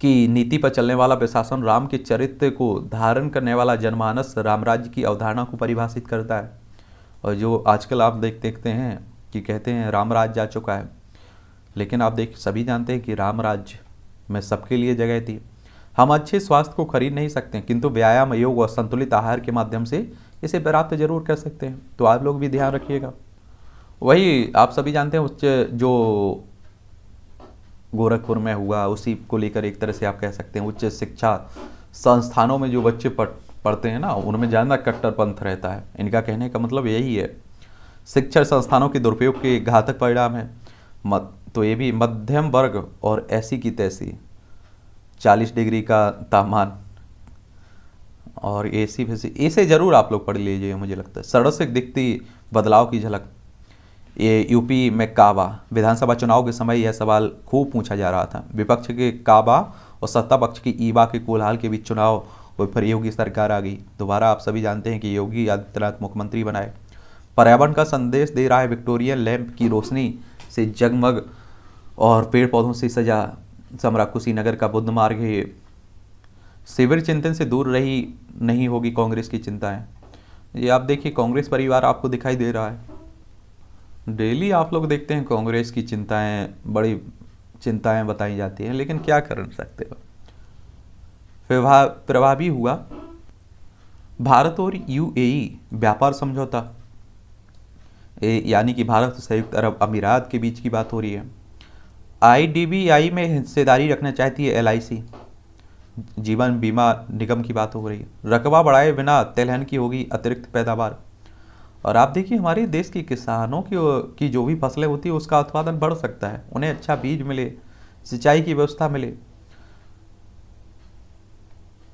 की नीति पर चलने वाला प्रशासन, राम के चरित्र को धारण करने वाला जनमानस रामराज्य की अवधारणा को परिभाषित करता है। और जो आजकल आप देखते हैं कि कहते हैं रामराज्य जा चुका है, लेकिन आप सभी जानते हैं कि रामराज्य में सबके लिए जगह थी। हम अच्छे स्वास्थ्य को खरीद नहीं सकते, किंतु व्यायाम, योग और संतुलित आहार के माध्यम से इसे प्राप्त जरूर कर सकते हैं। तो आप लोग भी ध्यान रखिएगा। वही आप सभी जानते हैं, उच्च जो गोरखपुर में हुआ उसी को लेकर एक तरह से आप कह सकते हैं उच्च शिक्षा संस्थानों में जो बच्चे पढ़ते हैं ना, उनमें ज़्यादा कट्टरपंथ रहता है। इनका कहने का मतलब यही है। शिक्षण संस्थानों के दुरुपयोग के घातक परिणाम है। तो ये भी मध्यम वर्ग और ऐसी की तैसी 40 डिग्री का तापमान और एसी फैसी, इसे जरूर आप लोग पढ़ लीजिए। मुझे लगता है सड़क से दिखती बदलाव की झलक। ये यूपी में काबा विधानसभा चुनाव के समय यह सवाल खूब पूछा जा रहा था। विपक्ष के काबा और सत्ता पक्ष की ईबा के कोलाहल के बीच चुनाव हुए, फिर योगी सरकार आ गई। दोबारा आप सभी जानते हैं कि योगी आदित्यनाथ मुख्यमंत्री बनाए। पर्यावरण का संदेश दे रहा है विक्टोरियन लैंप की रोशनी से जगमग और पेड़ पौधों से सजा समरा कुशीनगर का बुद्ध मार्ग है। शिविर चिंतन से दूर रही नहीं होगी कांग्रेस की चिंताएं। ये आप देखिए, कांग्रेस परिवार आपको दिखाई दे रहा है। डेली आप लोग देखते हैं कांग्रेस की चिंताएं, बड़ी चिंताएं बताई जाती हैं, लेकिन क्या कर सकते हो। प्रभावी हुआ भारत और यूएई व्यापार समझौता, यानी कि भारत और संयुक्त अरब अमीरात के बीच की बात हो रही है। आईडीबीआई में हिस्सेदारी रखना चाहती है एलआईसी, जीवन बीमा निगम की बात हो रही है। रकबा बढ़ाए बिना तिलहन की होगी अतिरिक्त पैदावार। और आप देखिए, हमारे देश के किसानों की जो भी फसलें होती है उसका उत्पादन बढ़ सकता है, उन्हें अच्छा बीज मिले, सिंचाई की व्यवस्था मिले।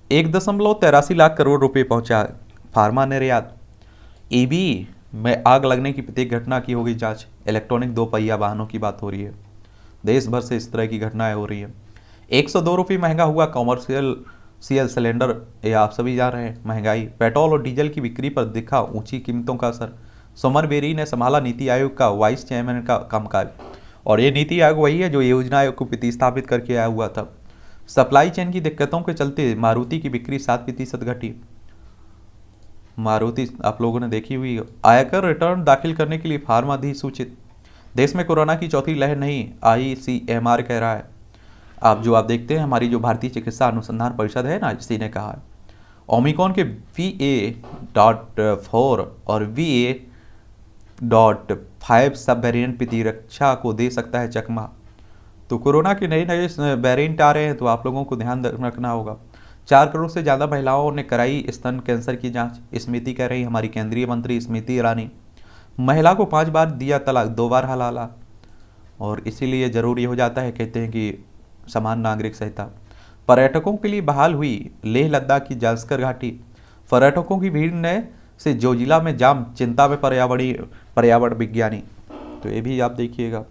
1.83 लाख करोड़ रुपए पहुंचा फार्मा निर्यात। ईबी में आग लगने की प्रत्येक घटना की होगी जांच। इलेक्ट्रॉनिक 2 पहिया वाहनों की बात हो रही है। देश भर से इस तरह की घटनाएं हो रही है। 102 रुपये महंगा हुआ कॉमर्शियल सिलेंडर, ये आप सभी जान रहे हैं। महंगाई, पेट्रोल और डीजल की बिक्री पर दिखा ऊंची कीमतों का असर। सुमन बेरी ने संभाला नीति आयोग का वाइस चेयरमैन का कामकाज। और ये नीति आयोग वही है जो योजना आयोग को प्रतिस्थापित करके आया हुआ था। सप्लाई चेन की दिक्कतों के चलते मारुति की बिक्री 7% घटी। मारुति आप लोगों ने देखी हुई। आयकर रिटर्न दाखिल करने के लिए फार्म अधिसूचित। देश में कोरोना की चौथी लहर नहीं, ICMR कह रहा है। आप देखते हैं, हमारी जो भारतीय चिकित्सा अनुसंधान परिषद है ना, इसी ने कहा है ओमिक्रॉन के VA.4 और VA.5 सब वेरिएंट प्रतिरक्षा को दे सकता है चकमा। तो कोरोना के नए नए वेरिएंट आ रहे हैं, तो आप लोगों को ध्यान रखना होगा। 4 करोड़ से ज़्यादा महिलाओं ने कराई स्तन कैंसर की जांच, स्मृति कह रही, हमारी केंद्रीय मंत्री स्मृति ईरानी। महिला को 5 बार दिया तलाक, 2 बार हलाला, और इसीलिए ज़रूरी हो जाता है, कहते हैं कि समान नागरिक संहिता। पर्यटकों के लिए बहाल हुई लेह लद्दाख की जांस्कर घाटी। पर्यटकों की भीड़ ने से जोजिला में जाम, चिंता में पर्यावरण विज्ञानी। तो ये भी आप देखिएगा।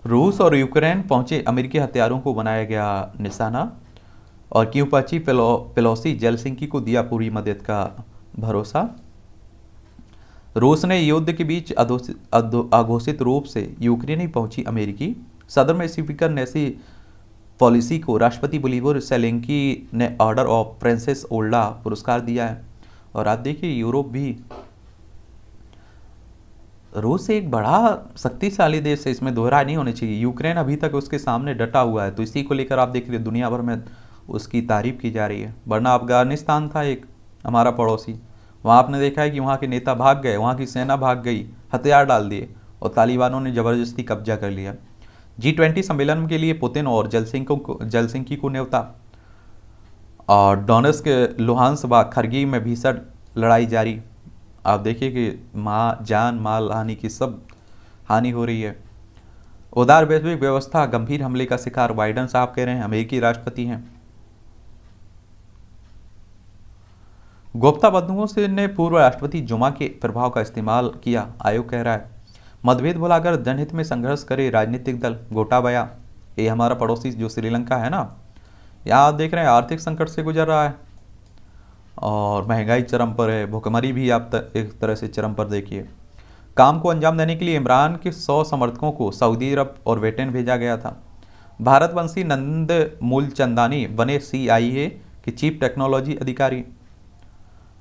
रूस और यूक्रेन पहुंचे, अमेरिकी हथियारों को बनाया गया निशाना। और क्यों पहुंची पेलोसी, जेलसिंकी को दिया पूरी मदद का भरोसा। रूस ने युद्ध के बीच अघोषित रूप से यूक्रेन ही पहुंची अमेरिकी सदर में स्पीकर नेसी पॉलिसी को राष्ट्रपति बोलिवर सेलेंकी ने ऑर्डर ऑफ प्रिंसेस ओल्डा पुरस्कार दिया है। और आप देखिए यूरोप भी, रूस एक बड़ा शक्तिशाली देश है, इसमें दोहराई नहीं होनी चाहिए। यूक्रेन अभी तक उसके सामने डटा हुआ है, तो इसी को लेकर आप देख रहे दुनिया भर में उसकी तारीफ की जा रही है। वरना अफगानिस्तान था एक हमारा पड़ोसी, वहाँ आपने देखा है कि वहाँ के नेता भाग गए, वहाँ की सेना भाग गई, हथियार डाल दिए और तालिबानों ने ज़बरदस्ती कब्जा कर लिया। G20 सम्मेलन के लिए पुतिन और जलसिंकी को न्योता। और डोनेट्स्क, लुहांस्क व खरगी में भीषण लड़ाई जारी। आप देखिए कि जान माल हानि की सब हानि हो रही है। उदार वैश्विक व्यवस्था गंभीर हमले का शिकार, बाइडेन साहब कह रहे हैं, अमेरिकी राष्ट्रपति हैं। गुप्ता बंधुओं से ने पूर्व राष्ट्रपति जुमा के प्रभाव का इस्तेमाल किया, आयोग कह रहा है। मतभेद भुलाकर जनहित में संघर्ष करे राजनीतिक दल, गोटाबाया। ये हमारा पड़ोसी जो श्रीलंका है ना, यहाँ आप देख रहे हैं आर्थिक संकट से गुजर रहा है और महंगाई चरम पर है, भुखमरी भी आप एक तरह से चरम पर देखिए। काम को अंजाम देने के लिए इमरान के 100 समर्थकों को सऊदी अरब और ब्रिटेन भेजा गया था। भारतवंशी नंद मूलचंदानी बने CIA के चीफ टेक्नोलॉजी अधिकारी,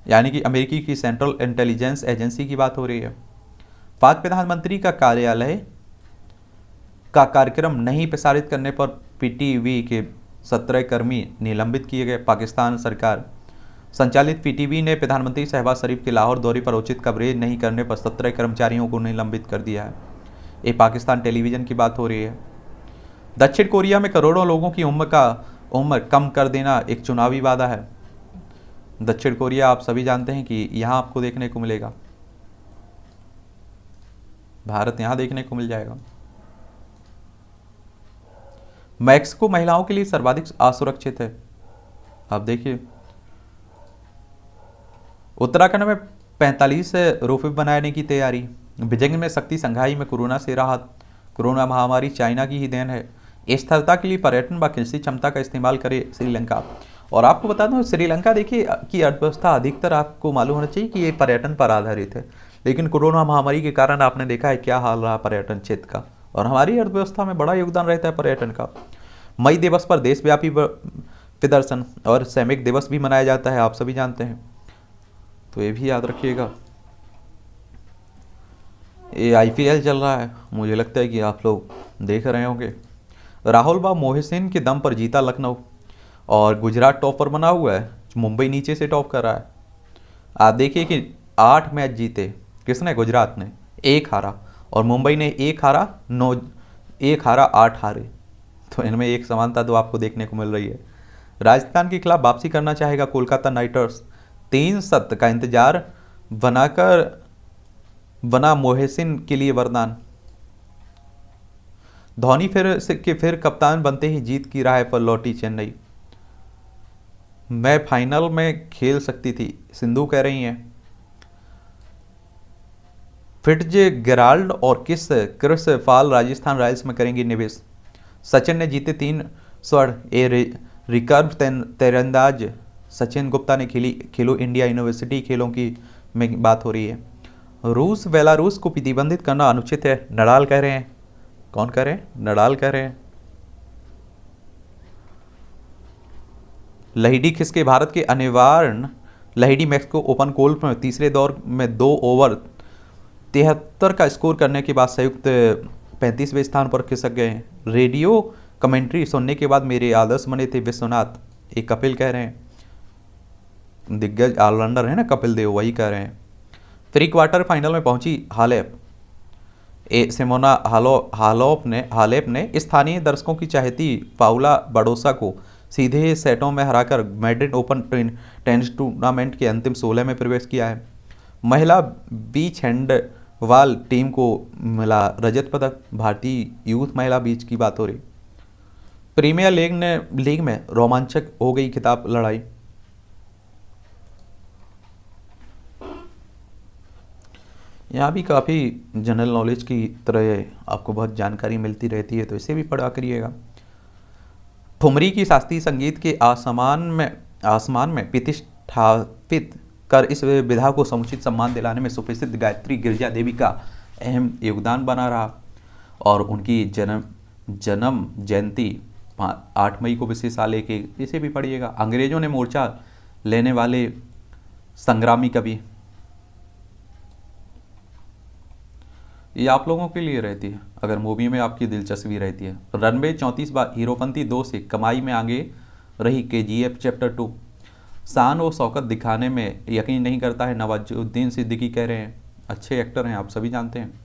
यानी कि अमेरिकी की सेंट्रल इंटेलिजेंस एजेंसी की बात हो रही है। पाक प्रधानमंत्री का कार्यालय का कार्यक्रम नहीं प्रसारित करने पर PTV के 17 कर्मी निलंबित किए गए। पाकिस्तान सरकार संचालित PTV ने प्रधानमंत्री शहबाज शरीफ के लाहौर दौरे पर उचित कवरेज नहीं करने पर 17 कर्मचारियों को निलंबित कर दिया है। ये पाकिस्तान टेलीविजन की बात हो रही है। दक्षिण कोरिया में करोड़ों लोगों की उम्र कम कर देना एक चुनावी वादा है। दक्षिण कोरिया आप सभी जानते हैं कि यहाँ आपको देखने को मिलेगा, भारत यहाँ देखने को मिल जाएगा। मैक्सिको महिलाओं के लिए सर्वाधिक असुरक्षित है। आप देखिए उत्तराखंड में 45 रोपवे बनाने की तैयारी। बीजिंग में शक्ति संघाई में कोरोना से राहत। कोरोना महामारी चाइना की ही देन है। स्थिरता के लिए पर्यटन व कृषि क्षमता का इस्तेमाल करे श्रीलंका। और आपको बता दूं श्रीलंका देखिए की अर्थव्यवस्था अधिकतर आपको मालूम होना चाहिए कि ये पर्यटन पर आधारित है, लेकिन कोरोना महामारी के कारण आपने देखा है क्या हाल रहा पर्यटन क्षेत्र का, और हमारी अर्थव्यवस्था में बड़ा योगदान रहता है पर्यटन का। मई दिवस पर देशव्यापी प्रदर्शन और श्रमिक दिवस भी मनाया जाता है, आप सभी जानते हैं, तो ये भी याद रखिएगा। ये IPL चल रहा है, मुझे लगता है कि आप लोग देख रहे होंगे। राहुल व मोहसिन के दम पर जीता लखनऊ, और गुजरात टॉप पर बना हुआ है, मुंबई नीचे से टॉप कर रहा है। आप देखिए कि 8 मैच जीते किसने, गुजरात ने, 1 हारा, और मुंबई ने 1 हारा 8 हारे, तो इनमें एक समानता तो आपको देखने को मिल रही है। राजस्थान के खिलाफ वापसी करना चाहेगा कोलकाता नाइट राइडर्स। 3 सत्र का इंतजार बना मोहसिन के लिए वरदान। धोनी फिर कप्तान बनते ही जीत की राह पर लौटी चेन्नई। मैं फाइनल में खेल सकती थी, सिंधु कह रही हैं। फिट्जगेराल्ड और क्रिस पाल राजस्थान रॉयल्स में करेंगे निवेश। सचिन ने जीते 3 स्वर्ण। रिकर्व तीरंदाज सचिन गुप्ता ने खेलो इंडिया यूनिवर्सिटी खेलों की में बात हो रही है। रूस बेलारूस को प्रतिबंधित करना अनुचित है, नडाल कह रहे हैं। कौन कह रहे हैं? नडाल कह रहे हैं। लहिडी खिसके भारत के अनिवार्य। लहिडी मैक्सिको ओपन गोल्फ में तीसरे दौर में 2 ओवर 73 का स्कोर करने के बाद संयुक्त 35वें स्थान पर खिसक गए हैं। रेडियो कमेंट्री सुनने के बाद मेरे आदर्श बने थे विश्वनाथ, एक कपिल कह रहे हैं, दिग्गज ऑलराउंडर है ना कपिल देव, वही कह रहे हैं। प्री क्वार्टर फाइनल में पहुंची हालेप, सिमोना हालेप ने स्थानीय दर्शकों की चहेती पाउला बाडोसा को सीधे सेटों में हराकर मैड्रिड ओपन टेनिस टूर्नामेंट के अंतिम 16 में प्रवेश किया है। महिला बीच हैंडबॉल टीम को मिला रजत पदक। भारतीय यूथ महिला बीच की बात हो रही। प्रीमियर लीग में रोमांचक हो गई खिताब लड़ाई। यहाँ भी काफ़ी जनरल नॉलेज की तरह आपको बहुत जानकारी मिलती रहती है, तो इसे भी पढ़ा करिएगा। ठुमरी की शास्त्रीय संगीत के आसमान में प्रतिष्ठापित कर इस विधा को समुचित सम्मान दिलाने में सुप्रसिद्ध गायत्री गिरिजा देवी का अहम योगदान बना रहा और उनकी जन्म जयंती 8 मई को विशेष लेके इसे भी पढ़िएगा। अंग्रेजों ने मोर्चा लेने वाले संग्रामी कवि, ये आप लोगों के लिए रहती है अगर मूवी में आपकी दिलचस्पी रहती है। रनवे 34 बार हीरोपंती 2 से कमाई में आगे रही KGF चैप्टर 2। शान और शौकत दिखाने में यकीन नहीं करता है नवाजुद्दीन सिद्दीकी कह रहे हैं, अच्छे एक्टर हैं आप सभी जानते हैं।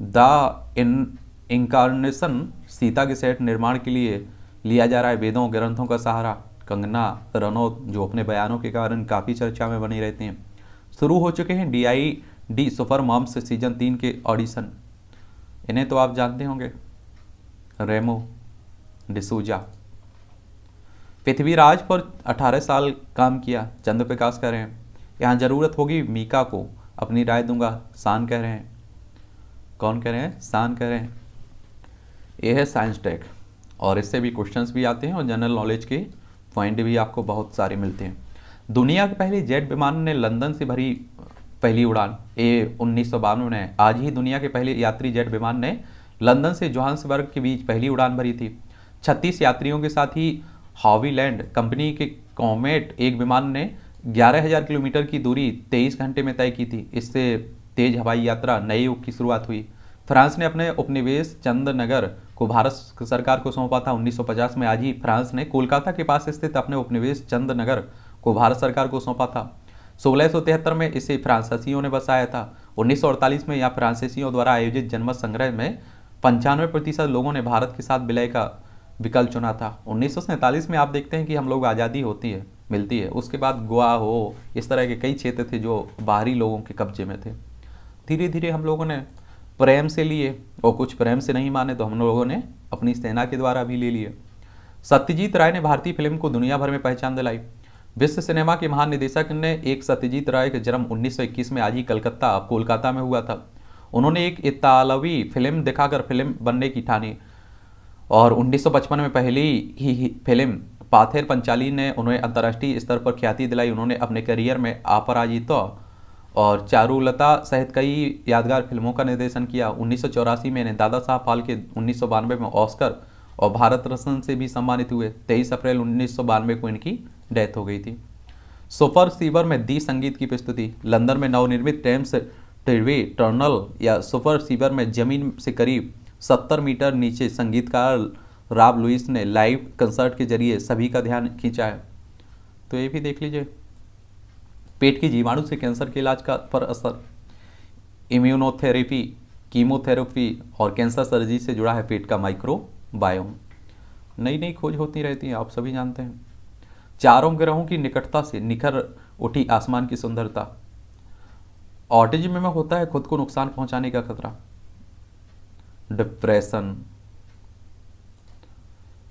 द इनकारनेशन सीता के सेट निर्माण के लिए लिया जा रहा है वेदों ग्रंथों का सहारा। कंगना रनौत जो अपने बयानों के कारण काफ़ी चर्चा में बनी रहती हैं। शुरू हो चुके हैं DID सुपर मॉम्स सीजन 3 के ऑडिशन, इन्हें तो आप जानते होंगे, रेमो डिसूजा। पृथ्वीराज पर 18 साल काम किया, चंद्र प्रकाश कह रहे हैं। यहाँ ज़रूरत होगी मीका को, अपनी राय दूंगा, शान कह रहे हैं। कौन कह रहे हैं? शान कह रहे हैं। यह है साइंस टेक और इससे भी क्वेश्चंस भी आते हैं और जनरल नॉलेज के पॉइंट भी आपको बहुत सारे मिलते हैं। दुनिया के पहले जेट विमान ने लंदन से भरी पहली उड़ान। 1992 में आज ही दुनिया के पहले यात्री जेट विमान ने लंदन से जोहान्सबर्ग के बीच पहली उड़ान भरी थी। 36 यात्रियों के साथ ही हॉवीलैंड कंपनी के कॉमेट एक विमान ने 11,000 किलोमीटर की दूरी 23 घंटे में तय की थी। इससे तेज हवाई यात्रा नए युग की शुरुआत हुई। फ्रांस ने अपने उपनिवेश चंदनगर को भारत सरकार को सौंपा था। 1950 में आज ही फ्रांस ने कोलकाता के पास स्थित अपने उपनिवेश चंदनगर को भारत सरकार को सौंपा था। 1673 में इसे फ्रांसीसियों ने बसाया था। 1948 में यहाँ फ्रांसीसियों द्वारा आयोजित जनमत संग्रह में 95% लोगों ने भारत के साथ विलय का विकल्प चुना था। 1947 में आप देखते हैं कि हम लोग आज़ादी मिलती है। उसके बाद गोवा हो, इस तरह के कई क्षेत्र थे जो बाहरी लोगों के कब्जे में थे। धीरे धीरे हम लोगों ने प्रेम से लिए और कुछ प्रेम से नहीं माने तो हम लोगों ने अपनी सेना के द्वारा भी ले लिए। सत्यजीत राय ने भारतीय फिल्म को दुनिया भर में पहचान दिलाई। विश्व सिनेमा के महान निदेशक ने एक सत्यजीत राय का जन्म 1921 में आज ही कोलकाता में हुआ था। उन्होंने एक इतालवी फिल्म दिखाकर फिल्म बनने की ठानी और 1955 में पहली ही फिल्म पाथेर पंचाली ने उन्हें अंतर्राष्ट्रीय स्तर पर ख्याति दिलाई। उन्होंने अपने करियर में अपराजिता और चारुलता सहित कई यादगार फिल्मों का निर्देशन किया। 1984 में इन्हें दादा साहब फाल्के, 1992 में ऑस्कर और भारत रत्न से भी सम्मानित हुए। 23 अप्रैल 1992 को इनकी डेथ हो गई थी। सुपर सीवर में दी संगीत की प्रस्तुति। लंदन में नवनिर्मित टेम्स टिरवे टनल या सुपर सीवर में जमीन से करीब 70 मीटर नीचे संगीतकार रॉब लुइस ने लाइव कंसर्ट के जरिए सभी का ध्यान खींचा है। तो ये भी देख लीजिए। पेट की जीवाणु से कैंसर के इलाज का पर असर। इम्यूनोथेरेपी, कीमोथेरेपी और कैंसर सर्जरी से जुड़ा है पेट का माइक्रोबायोम। नई नई खोज होती रहती है, आप सभी जानते हैं। चारों ग्रहों की निकटता से निखर उठी आसमान की सुंदरता। ऑटिज्म में होता है खुद को नुकसान पहुंचाने का खतरा। डिप्रेशन,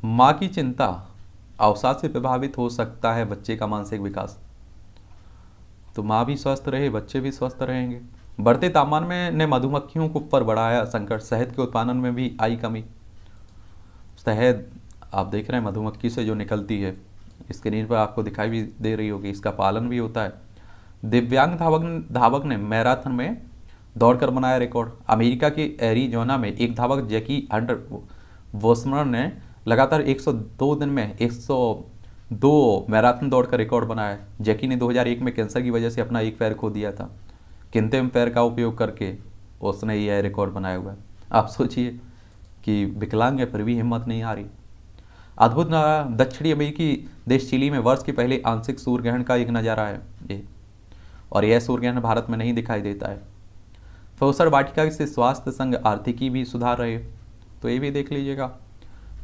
मां की चिंता, अवसाद से प्रभावित हो सकता है बच्चे का मानसिक विकास। तो माँ भी स्वस्थ रहे, बच्चे भी स्वस्थ रहेंगे। बढ़ते तापमान में ने मधुमक्खियों को ऊपर बढ़ाया संकट। शहद के उत्पादन में भी आई कमी। शहद आप देख रहे हैं मधुमक्खी से जो निकलती है, स्क्रीन पर आपको दिखाई भी दे रही होगी, इसका पालन भी होता है। दिव्यांग धावक ने मैराथन में दौड़कर बनाया रिकॉर्ड। अमेरिका के एरिजोना में एक धावक जैकी हंटर वोस्मर ने लगातार 102 दिन में 102 मैराथन दौड़ का रिकॉर्ड बनाया। जैकी ने 2001 में कैंसर की वजह से अपना एक पैर खो दिया था। कृत्रिम पैर का उपयोग करके उसने यह रिकॉर्ड बनाया हुआ है। आप सोचिए कि विकलांग है फिर भी हिम्मत नहीं हारी। अद्भुत दक्षिणी अमेरिकी देश चिली में वर्ष के पहले आंशिक सूर्य ग्रहण का एक नज़ारा है ये, और यह सूर्य ग्रहण भारत में नहीं दिखाई देता है। फौसर वाटिका से स्वास्थ्य संघ आर्थिकी भी सुधार रहे, तो ये भी देख लीजिएगा।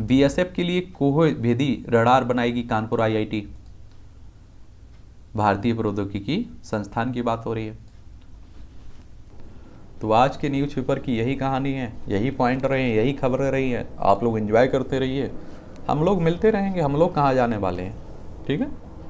बीएसएफ के लिए कोह भेदी रडार बनाएगी कानपुर आईआईटी, भारतीय प्रौद्योगिकी संस्थान की बात हो रही है। तो आज के न्यूज़पेपर की यही कहानी है, यही पॉइंट रहे हैं, यही खबरें रही हैं। आप लोग एंजॉय करते रहिए, हम लोग मिलते रहेंगे, हम लोग कहाँ जाने वाले हैं। ठीक है।